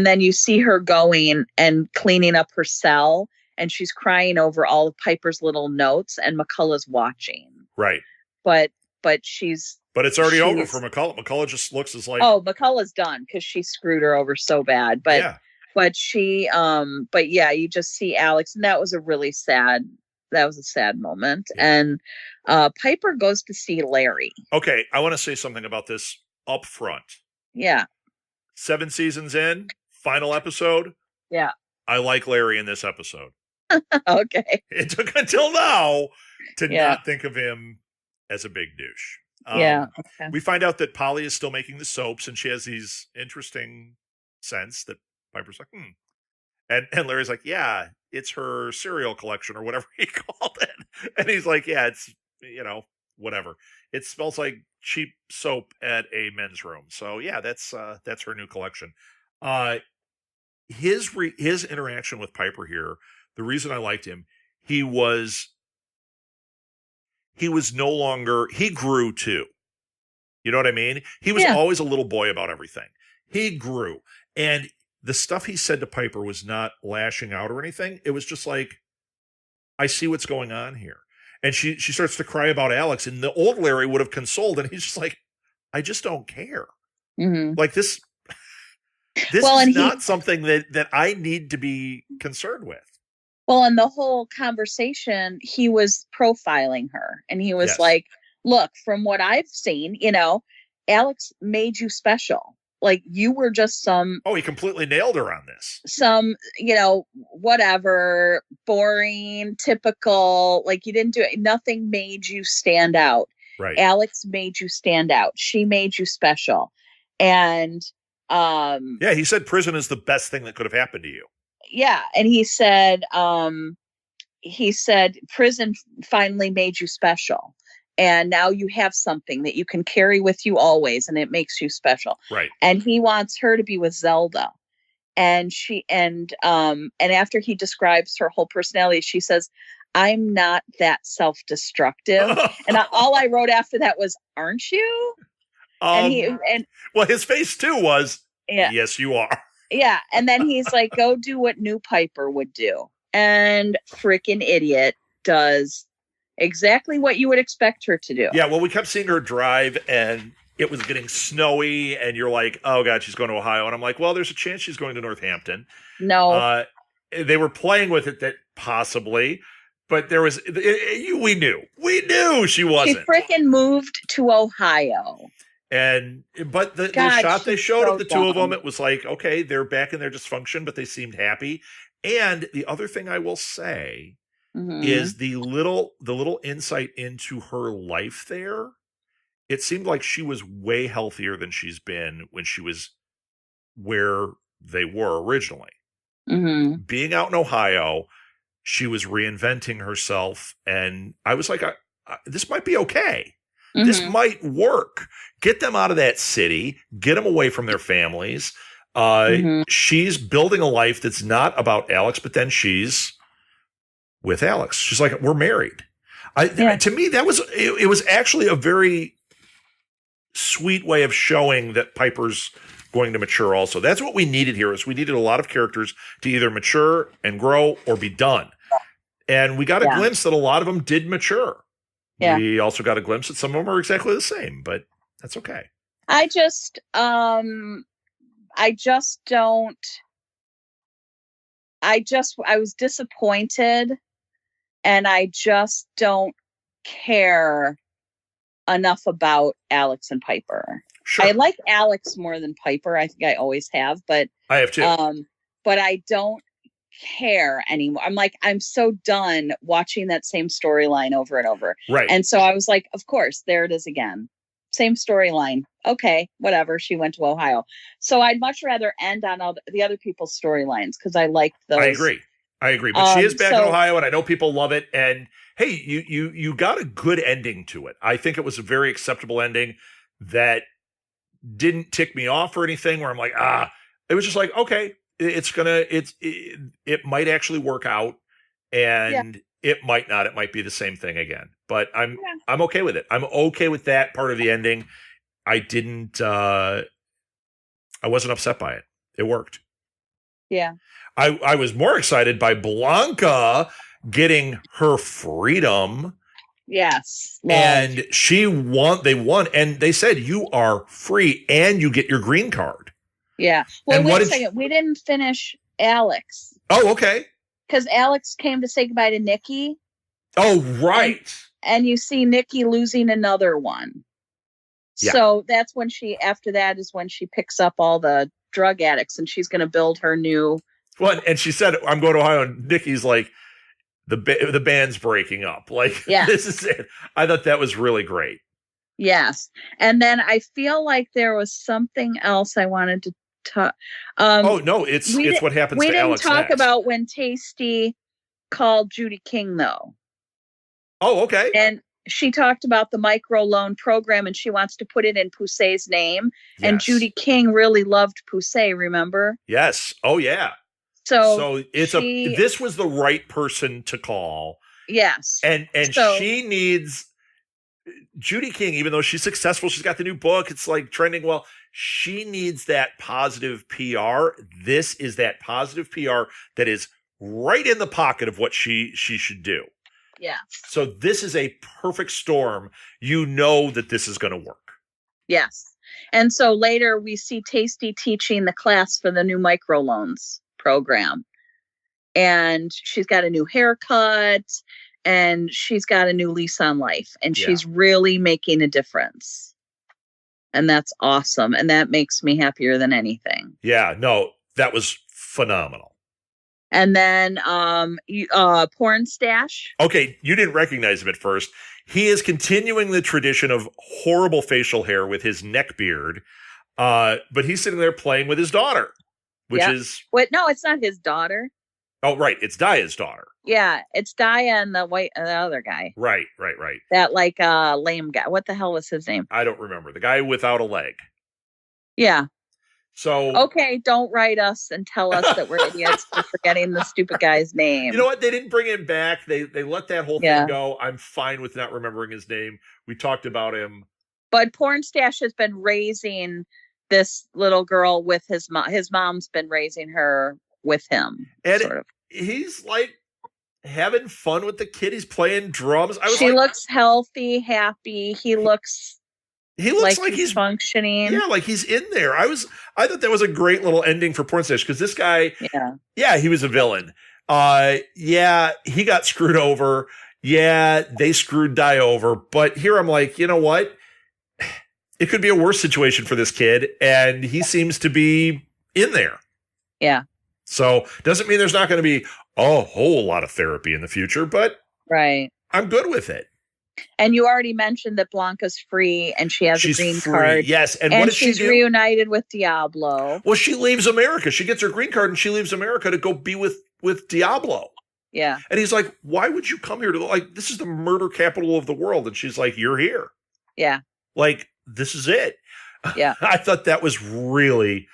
then you see her going and cleaning up her cell, and she's crying over all of Piper's little notes, and McCullough's watching. Right. But it's already over for McCullough. McCullough just looks as like, oh, McCullough's done because she screwed her over so bad. But you just see Alex, and that was a sad moment. Yeah. And Piper goes to see Larry. Okay, I want to say something about this up front. Yeah. 7 seasons in, final episode. Yeah. I like Larry in this episode. Okay. It took until now to not think of him as a big douche. Okay. We find out that Polly is still making the soaps, and she has these interesting scents that Piper's like, And Larry's like, yeah, it's her cereal collection or whatever he called it. And he's like, yeah, it's, whatever. It smells like cheap soap at a men's room. So yeah, that's her new collection. His interaction with Piper here, the reason I liked him, he was no longer, he grew too. You know what I mean? He was always a little boy about everything. He grew. And the stuff he said to Piper was not lashing out or anything. It was just like, I see what's going on here. And she starts to cry about Alex, and the old Larry would have consoled, and he's just like, I just don't care. Mm-hmm. Like this is not something that I need to be concerned with. Well, in the whole conversation, he was profiling her, and he was like, look, from what I've seen, Alex made you special. Like, you were just he completely nailed her on this. Whatever, boring, typical, like, you didn't do it. Nothing made you stand out. Right. Alex made you stand out. She made you special. And, he said prison is the best thing that could have happened to you. Yeah. And he said prison finally made you special. And now you have something that you can carry with you always, and it makes you special. Right. And he wants her to be with Zelda. And after he describes her whole personality, she says, I'm not that self-destructive. And all I wrote after that was, aren't you? Well, his face too was, yes, you are. Yeah. And then he's like, go do what new Piper would do. And frickin' idiot does exactly what you would expect her to do. Yeah, well, we kept seeing her drive, and it was getting snowy, and you're like, oh, God, she's going to Ohio. And I'm like, well, there's a chance she's going to Northampton. No. They were playing with it that possibly. but there was we knew she wasn't. She freaking moved to Ohio. But the shot they showed of the two of them, it was like, okay, they're back in their dysfunction, but they seemed happy. And the other thing I will say is the little insight into her life there. It seemed like she was way healthier than she's been when she was where they were originally. Being out in Ohio, she was reinventing herself, and I was like, this might be okay. This might work. Get them out of that city. Get them away from their families. She's building a life that's not about Alex, but then she's with Alex. She's like, we're married. To me, that was it was actually a very sweet way of showing that Piper's going to mature also. That's what we needed here, is we needed a lot of characters to either mature and grow or be done. And we got a glimpse that a lot of them did mature. Yeah. We also got a glimpse that some of them are exactly the same, but that's okay. I was disappointed, and I just don't care enough about Alex and Piper. Sure. I like Alex more than Piper. I think I always have, but I have too. But I don't care anymore. I'm so done watching that same storyline over and over. Right. And so I was like, of course, there it is again. Same storyline. Okay, whatever. She went to Ohio. So I'd much rather end on all the other people's storylines, because I like those. I agree. But she is back in Ohio, and I know people love it. And hey, you got a good ending to it. I think it was a very acceptable ending that didn't tick me off or anything where I'm like, it was just like, okay, it might actually work out, and it might not. It might be the same thing again. But I'm okay with it. I'm okay with that part of the ending. I wasn't upset by it. It worked. Yeah. I was more excited by Blanca getting her freedom. Yes. And they won, and they said, you are free and you get your green card. Yeah. Well, wait a second. We didn't finish Alex. Oh, okay. Because Alex came to say goodbye to Nikki. Oh, right. And you see Nikki losing another one. Yeah. So that's when after that is when she picks up all the drug addicts, and she's going to build her new. Well, and she said, I'm going to Ohio, and Nikki's like, the band's breaking up. Like, this is it. I thought that was really great. Yes. And then I feel like there was something else I wanted to talk. It's what happens to Alex. We didn't talk about when Tasty called Judy King, though. Oh, okay. And she talked about the microloan program, and she wants to put it in Poussey's name. Yes. And Judy King really loved Poussey, remember? Yes. Oh, yeah. So this was the right person to call. Yes. And she needs Judy King, even though she's successful, she's got the new book, it's like trending well. She needs that positive PR. This is that positive PR that is right in the pocket of what she should do. Yeah. So this is a perfect storm. You know that this is going to work. Yes. And so later we see Tasty teaching the class for the new microloans program. And she's got a new haircut, and she's got a new lease on life, and she's really making a difference. And that's awesome. And that makes me happier than anything. Yeah, no, that was phenomenal. And then Porn Stash. Okay, you didn't recognize him at first. He is continuing the tradition of horrible facial hair with his neck beard. But he's sitting there playing with his daughter, which is... Wait, no, it's not his daughter. Oh, right. It's Daya's daughter. Yeah, it's Daya and the other guy. Right. That lame guy. What the hell was his name? I don't remember. The guy without a leg. Yeah. So okay, don't write us and tell us that we're idiots for forgetting the stupid guy's name. You know what? They didn't bring him back. They let that whole thing go. I'm fine with not remembering his name. We talked about him. But Porn Stash has been raising this little girl with his mom. His mom's been raising her with him. And he's like having fun with the kid. He's playing drums. She looks healthy, happy. He looks like he's functioning. Yeah, like he's in there. I thought that was a great little ending for Porn Stash, because this guy, he was a villain. Yeah, he got screwed over. Yeah, they screwed Di over. But here I'm like, you know what? It could be a worse situation for this kid, and he seems to be in there. Yeah. So doesn't mean there's not going to be a whole lot of therapy in the future, but right. I'm good with it. And you already mentioned that Blanca's free and she has She's a green free, card. yes. And what does she's she do? Reunited with Diablo. Well, she leaves America. She gets her green card and she leaves America to go be with Diablo. Yeah. And he's like, why would you come here to, like, this is the murder capital of the world. And she's like, you're here. Yeah. Like, this is it. Yeah. I thought that was really,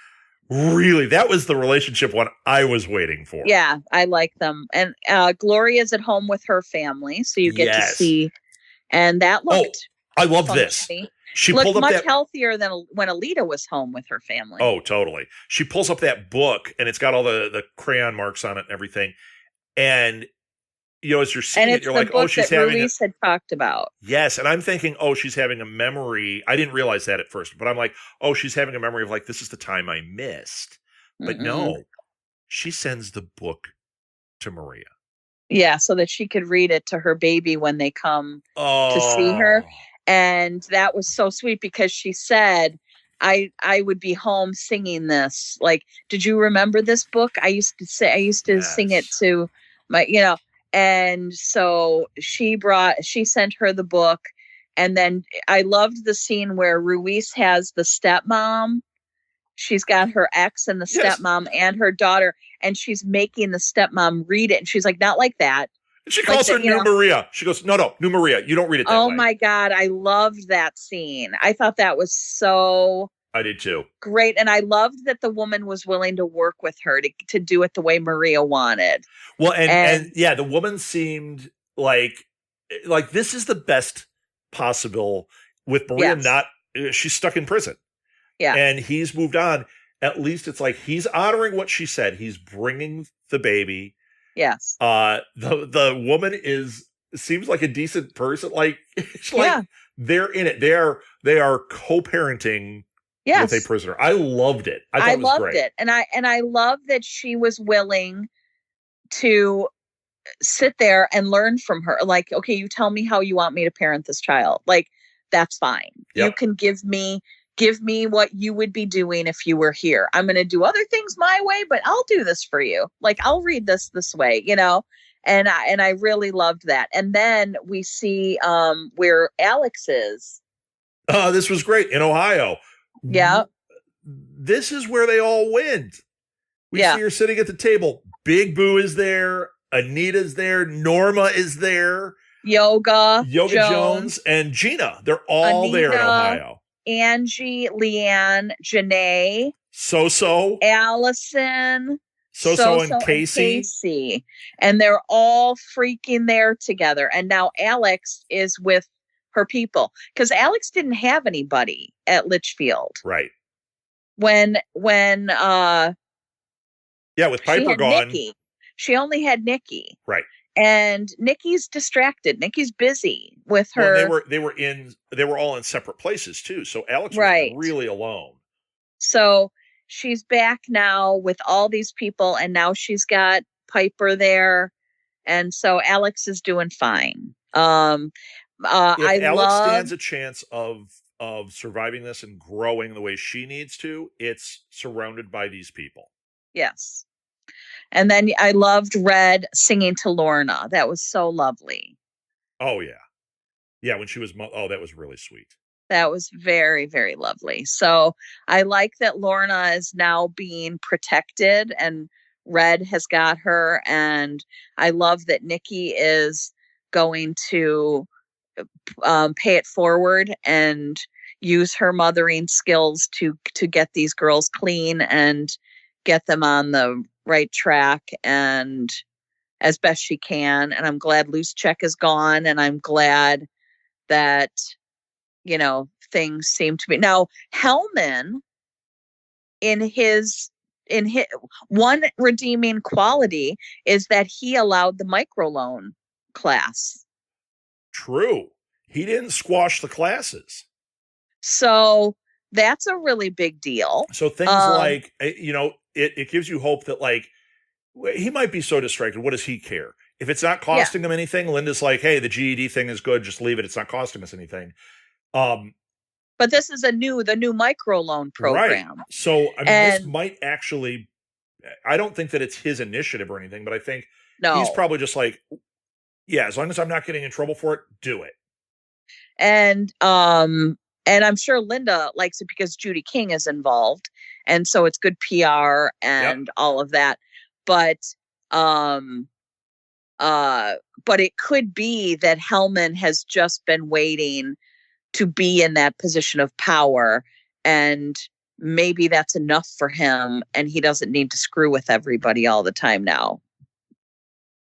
that was the relationship one I was waiting for. Yeah, I like them. And Gloria's at home with her family. So you get to see. And that looked. I love this. She looked pulled up much healthier than when Alita was home with her family. Oh, totally. She pulls up that book and it's got all the crayon marks on it and everything. And, you know, as you're seeing it, you're like, oh, she's having Ruiz had talked about. Yes. And I'm thinking, oh, she's having a memory. I didn't realize that at first, but I'm like, oh, she's having a memory of like, this is the time I missed. But no, she sends the book to Maria. Yeah, so that she could read it to her baby when they come to see her. And that was so sweet because she said, I would be home singing this. Like, did you remember this book? I used to sing it to my, you know, and so she sent her the book. And then I loved the scene where Ruiz has the stepmom. She's got her ex and the stepmom and her daughter, and she's making the stepmom read it. And she's like, not like that. She calls her New Maria. She goes, no, New Maria. You don't read it that way. Oh my God. I loved that scene. I thought that was so I did too. Great. And I loved that the woman was willing to work with her to do it the way Maria wanted. Well, and yeah, the woman seemed like this is the best possible with Maria. She's stuck in prison. Yeah. And he's moved on. At least it's like he's honoring what she said. He's bringing the baby. Yes. The woman seems like a decent person. Like, they're in it. They are co-parenting with a prisoner. I loved it. I thought it was great. It. And I love that she was willing to sit there and learn from her. Like, okay, you tell me how you want me to parent this child. Like, that's fine. Yep. You can give me what you would be doing if you were here. I'm going to do other things my way, but I'll do this for you. Like, I'll read this way, you know? And I really loved that. And then we see where Alex is. This was great in Ohio. Yeah. This is where they all went. We see her sitting at the table. Big Boo is there. Anita's there. Norma is there. Yoga Jones and Gina. They're all there in Ohio. Angie, Leanne, Janae, So, Allison, So and Casey. And they're all freaking there together. And now Alex is with her people because Alex didn't have anybody at Litchfield. Right. When with Piper gone, Nikki, she only had Nikki. Right. And Nikki's distracted. Nikki's busy with her. Well, they were all in separate places too. So Alex was really alone. So she's back now with all these people, and now she's got Piper there, and so Alex is doing fine. If Alex stands a chance of surviving this and growing the way she needs to, it's surrounded by these people. Yes. And then I loved Red singing to Lorna. That was so lovely. Oh, yeah. Yeah, when she was... that was really sweet. That was very, very lovely. So I like that Lorna is now being protected and Red has got her. And I love that Nikki is going to pay it forward and use her mothering skills to get these girls clean and get them on the right track and as best she can. And I'm glad Loose Check is gone, and I'm glad that, you know, things seem to be now. Hellman, in his one redeeming quality is that he allowed the microloan class. True. He didn't squash the classes. So that's a really big deal. So things like, you know, it gives you hope that, like, he might be so distracted. What does he care? If it's not costing him anything, Linda's like, hey, the GED thing is good. Just leave it. It's not costing us anything. But this is the new microloan program. Right. So, I mean, this might actually, I don't think that it's his initiative or anything, but I think he's probably just like, yeah, as long as I'm not getting in trouble for it, do it. And I'm sure Linda likes it because Judy King is involved. And so it's good PR and all of that. But it could be that Hellman has just been waiting to be in that position of power, and maybe that's enough for him, and he doesn't need to screw with everybody all the time now.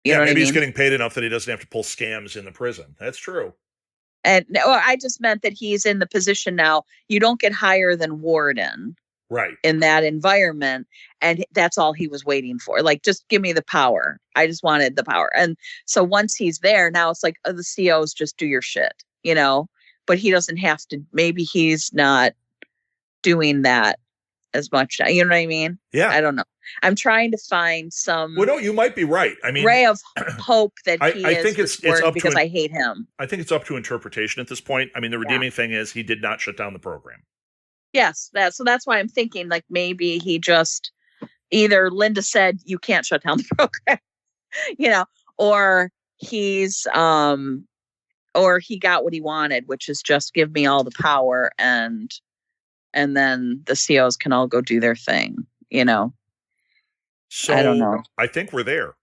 You know what I mean? He's getting paid enough that he doesn't have to pull scams in the prison. That's true. And I just meant that he's in the position now. You don't get higher than warden. Right. In that environment. And that's all he was waiting for. Like, just give me the power. I just wanted the power. And so once he's there, now it's like, the COs just do your shit, you know, but he doesn't have to. Maybe he's not doing that as much. You know what I mean? Yeah. I don't know. I'm trying to find some. Well, no, you might be right. I mean, ray of hope that he I think it's up because I hate him. I think it's up to interpretation at this point. I mean, the redeeming thing is he did not shut down the program. Yes, that's why I'm thinking, like, maybe he just, either Linda said you can't shut down the program, you know, or he's or he got what he wanted, which is just give me all the power, and then the COs can all go do their thing, you know. So I don't know. I think we're there.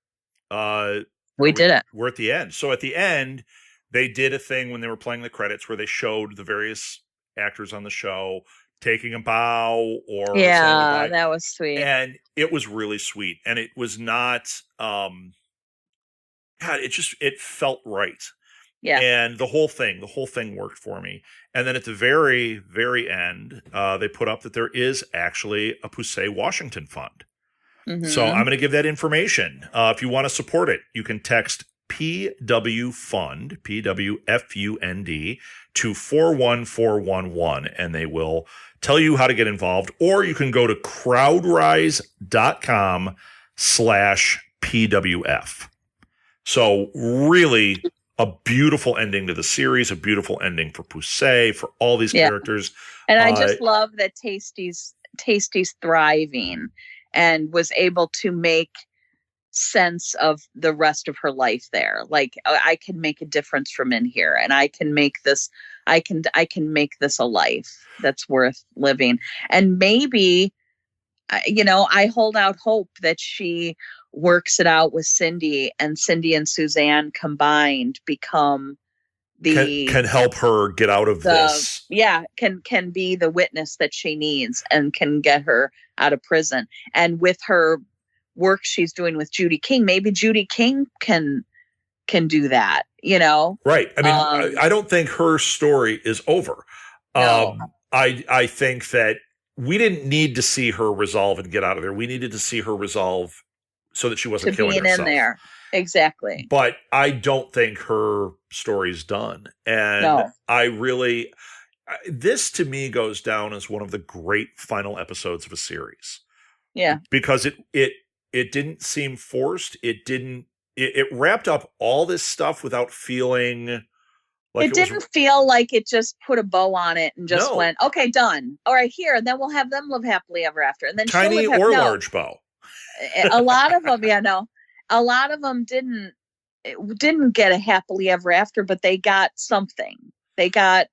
We did it. We're at the end. So at the end, they did a thing when they were playing the credits where they showed the various actors on the show taking a bow or that was sweet, and it was really sweet, and it was not God, it felt right. Yeah. And the whole thing worked for me. And then at the very, very end, they put up that there is actually a Poussey Washington Fund. Mm-hmm. So I'm going to give that information. If you want to support it, you can text PW Fund, PWFUND, to 41411, and they will tell you how to get involved. Or you can go to crowdrise.com/PWF. So really a beautiful ending to the series, a beautiful ending for Poussey, for all these characters. And I just love that Tasty's thriving and was able to make sense of the rest of her life there. Like, I can make a difference from in here, and I can make this a life that's worth living. And maybe, you know, I hold out hope that she works it out with Cindy, and Cindy and Suzanne combined become can help her get out of this. Yeah, can be the witness that she needs and can get her out of prison. And with her work she's doing with Judy King, maybe Judy King can do that, you know? Right. I mean, I don't think her story is over. No. I think that we didn't need to see her resolve and get out of there. We needed to see her resolve so that she wasn't killing herself. In there. Exactly. But I don't think her story's did. And this to me goes down as one of the great final episodes of a series. Yeah. Because it didn't seem forced. It wrapped up all this stuff without feeling like it didn't feel like it just put a bow on it and just went, okay, done. All right, here, and then we'll have them live happily ever after. And then tiny or large bow. A lot of them, a lot of them didn't get a happily ever after, but they got something. They got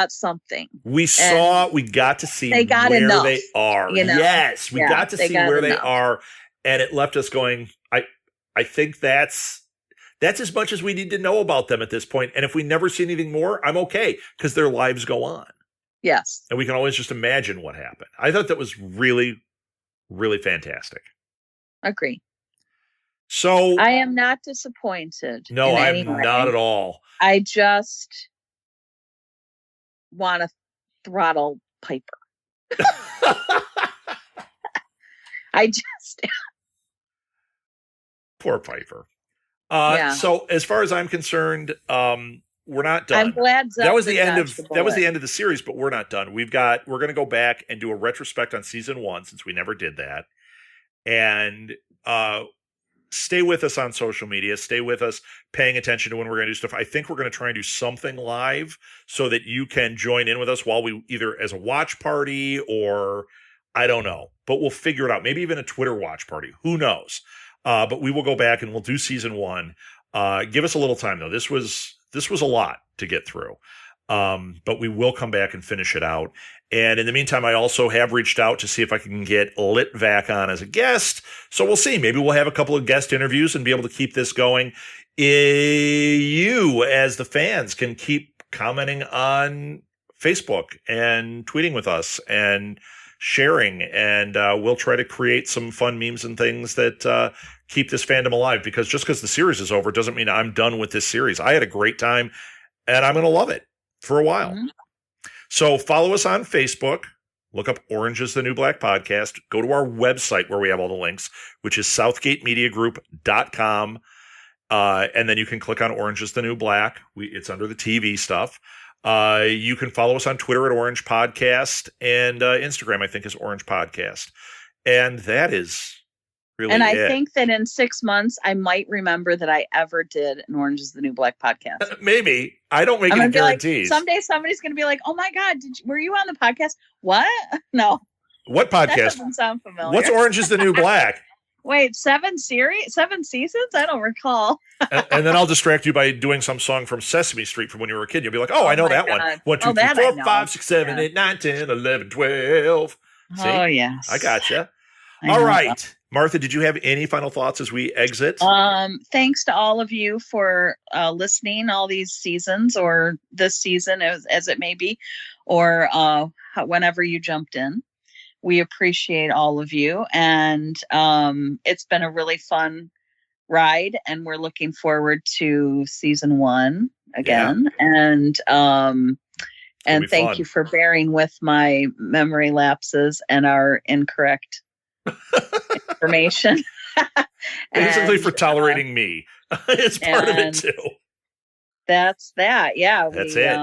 something. We got to see where they are. You know? Yes, we got to see where they are, and it left us going, I think that's as much as we need to know about them at this point. And if we never see anything more, I'm okay, because their lives go on. Yes. And we can always just imagine what happened. I thought that was really, really fantastic. Agree. So I am not disappointed. No, I'm not at all. I just want to throttle Piper. I just poor Piper. So as far as I'm concerned, we're not done. I'm glad that was the end of the series, but we're not done. We're going to go back and do a retrospect on season 1, since we never did that. And stay with us on social media. Stay with us, paying attention to when we're going to do stuff. I think we're going to try and do something live so that you can join in with us while we either as a watch party or I don't know, but we'll figure it out. Maybe even a Twitter watch party. Who knows? But we will go back and we'll do season 1. Give us a little time though. This was a lot to get through. But we will come back and finish it out. And in the meantime, I also have reached out to see if I can get Litvac on as a guest. So we'll see. Maybe we'll have a couple of guest interviews and be able to keep this going. You, as the fans, can keep commenting on Facebook and tweeting with us and sharing. And we'll try to create some fun memes and things that keep this fandom alive. Because just because the series is over doesn't mean I'm done with this series. I had a great time, and I'm going to love it for a while. Mm-hmm. So follow us on Facebook. Look up Orange is the New Black Podcast. Go to our website where we have all the links, which is southgatemediagroup.com. And then you can click on Orange is the New Black. It's under the TV stuff. You can follow us on Twitter at Orange Podcast, and Instagram, I think, is Orange Podcast. And that is really and I think that in 6 months, I might remember that I ever did an Orange is the New Black podcast. Maybe. I don't make any guarantees. Like, someday somebody's going to be like, oh my God, were you on the podcast? What? No. What podcast? That doesn't sound familiar. What's Orange is the New Black? Wait, 7 seasons? I don't recall. and then I'll distract you by doing some song from Sesame Street from when you were a kid. You'll be like, oh, I know that God. one. 1, 2, 3, 4, 5, 6, 7, 8, 9, 10, 11, 12. See? Oh, yes. I gotcha. All right. That. Martha, did you have any final thoughts as we exit? Thanks to all of you for listening all these seasons, or this season as it may be, or whenever you jumped in. We appreciate all of you, and it's been a really fun ride, and we're looking forward to season 1 again. Yeah. And thank you for bearing with my memory lapses and our incorrect information. Basically for tolerating me. It's part of it too. That's that. Yeah. That's it.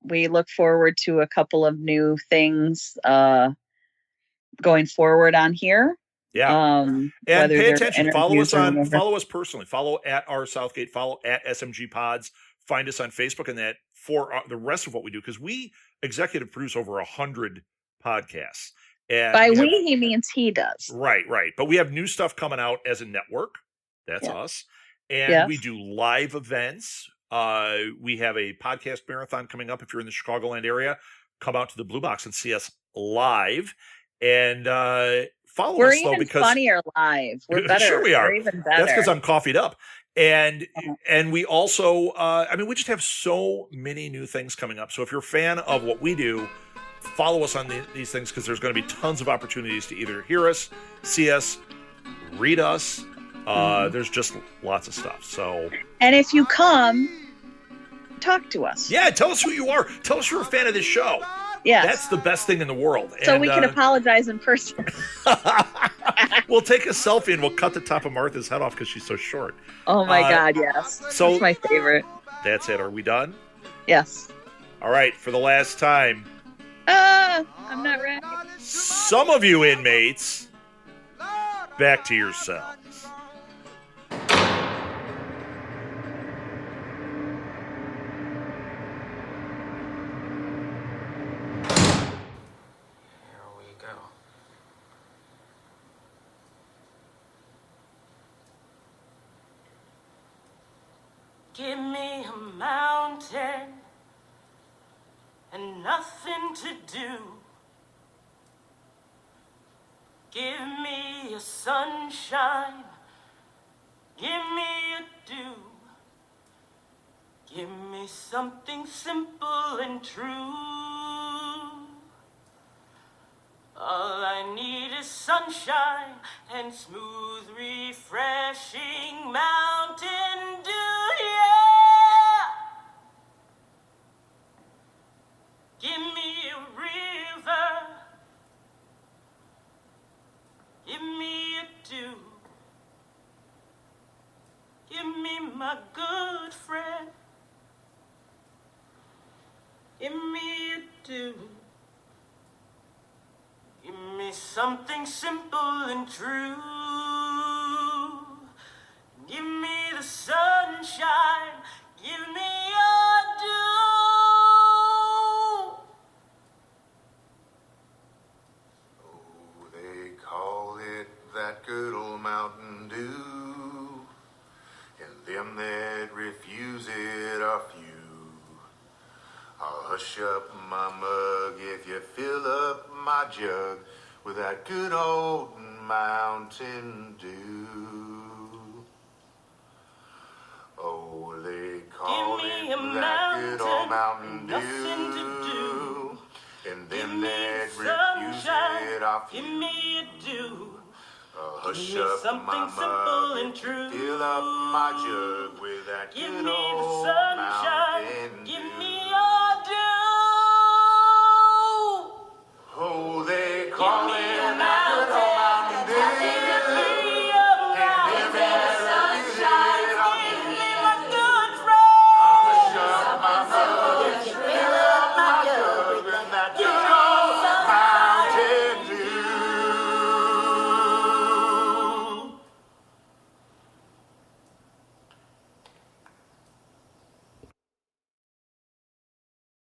We look forward to a couple of new things going forward on here. Yeah. And pay attention. Follow us personally. Follow at our Southgate, follow at SMG Pods, find us on Facebook, and that for the rest of what we do, because we executive produce over 100 podcasts. And by we, he means he does. Right. But we have new stuff coming out as a network. That's us. And we do live events. We have a podcast marathon coming up. If you're in the Chicagoland area, come out to the Blue Box and see us live. And follow us, though, because we're even funnier live. We're better. Sure we are. We're even better. That's because I'm coffeeed up. And we also, we just have so many new things coming up. So if you're a fan of what we do, follow us on these things, because there's going to be tons of opportunities to either hear us, see us, read us. There's just lots of stuff. So, and if you come, talk to us. Yeah, tell us who you are. Tell us you're a fan of this show. Yes. That's the best thing in the world. So we can apologize in person. We'll take a selfie and we'll cut the top of Martha's head off because she's so short. Oh my God, yes. So that's my favorite. That's it. Are we done? Yes. All right, for the last time. I'm not ready. Some of you inmates, back to your cells. Give me a mountain and nothing to do. Give me a sunshine, give me a dew. Give me something simple and true. All I need is sunshine and smooth, refreshing mountain dew, yeah! Give me a river, give me a dew. Give me my good friend, give me a dew. Give me something simple and true. sunshine. Give me your dew. Oh, they call it that good old Mountain Dew, and them that refuse it are few. I'll hush up my mug if you fill up my jug with that good old Mountain Dew. Oh, they call Give me it a that good old Mountain nothing to Dew, do. and Give them me that refuse sunshine. it are Give few. me a dew. I'll Give hush me up something my simple mug and if you true. fill up my jug with that Give good me old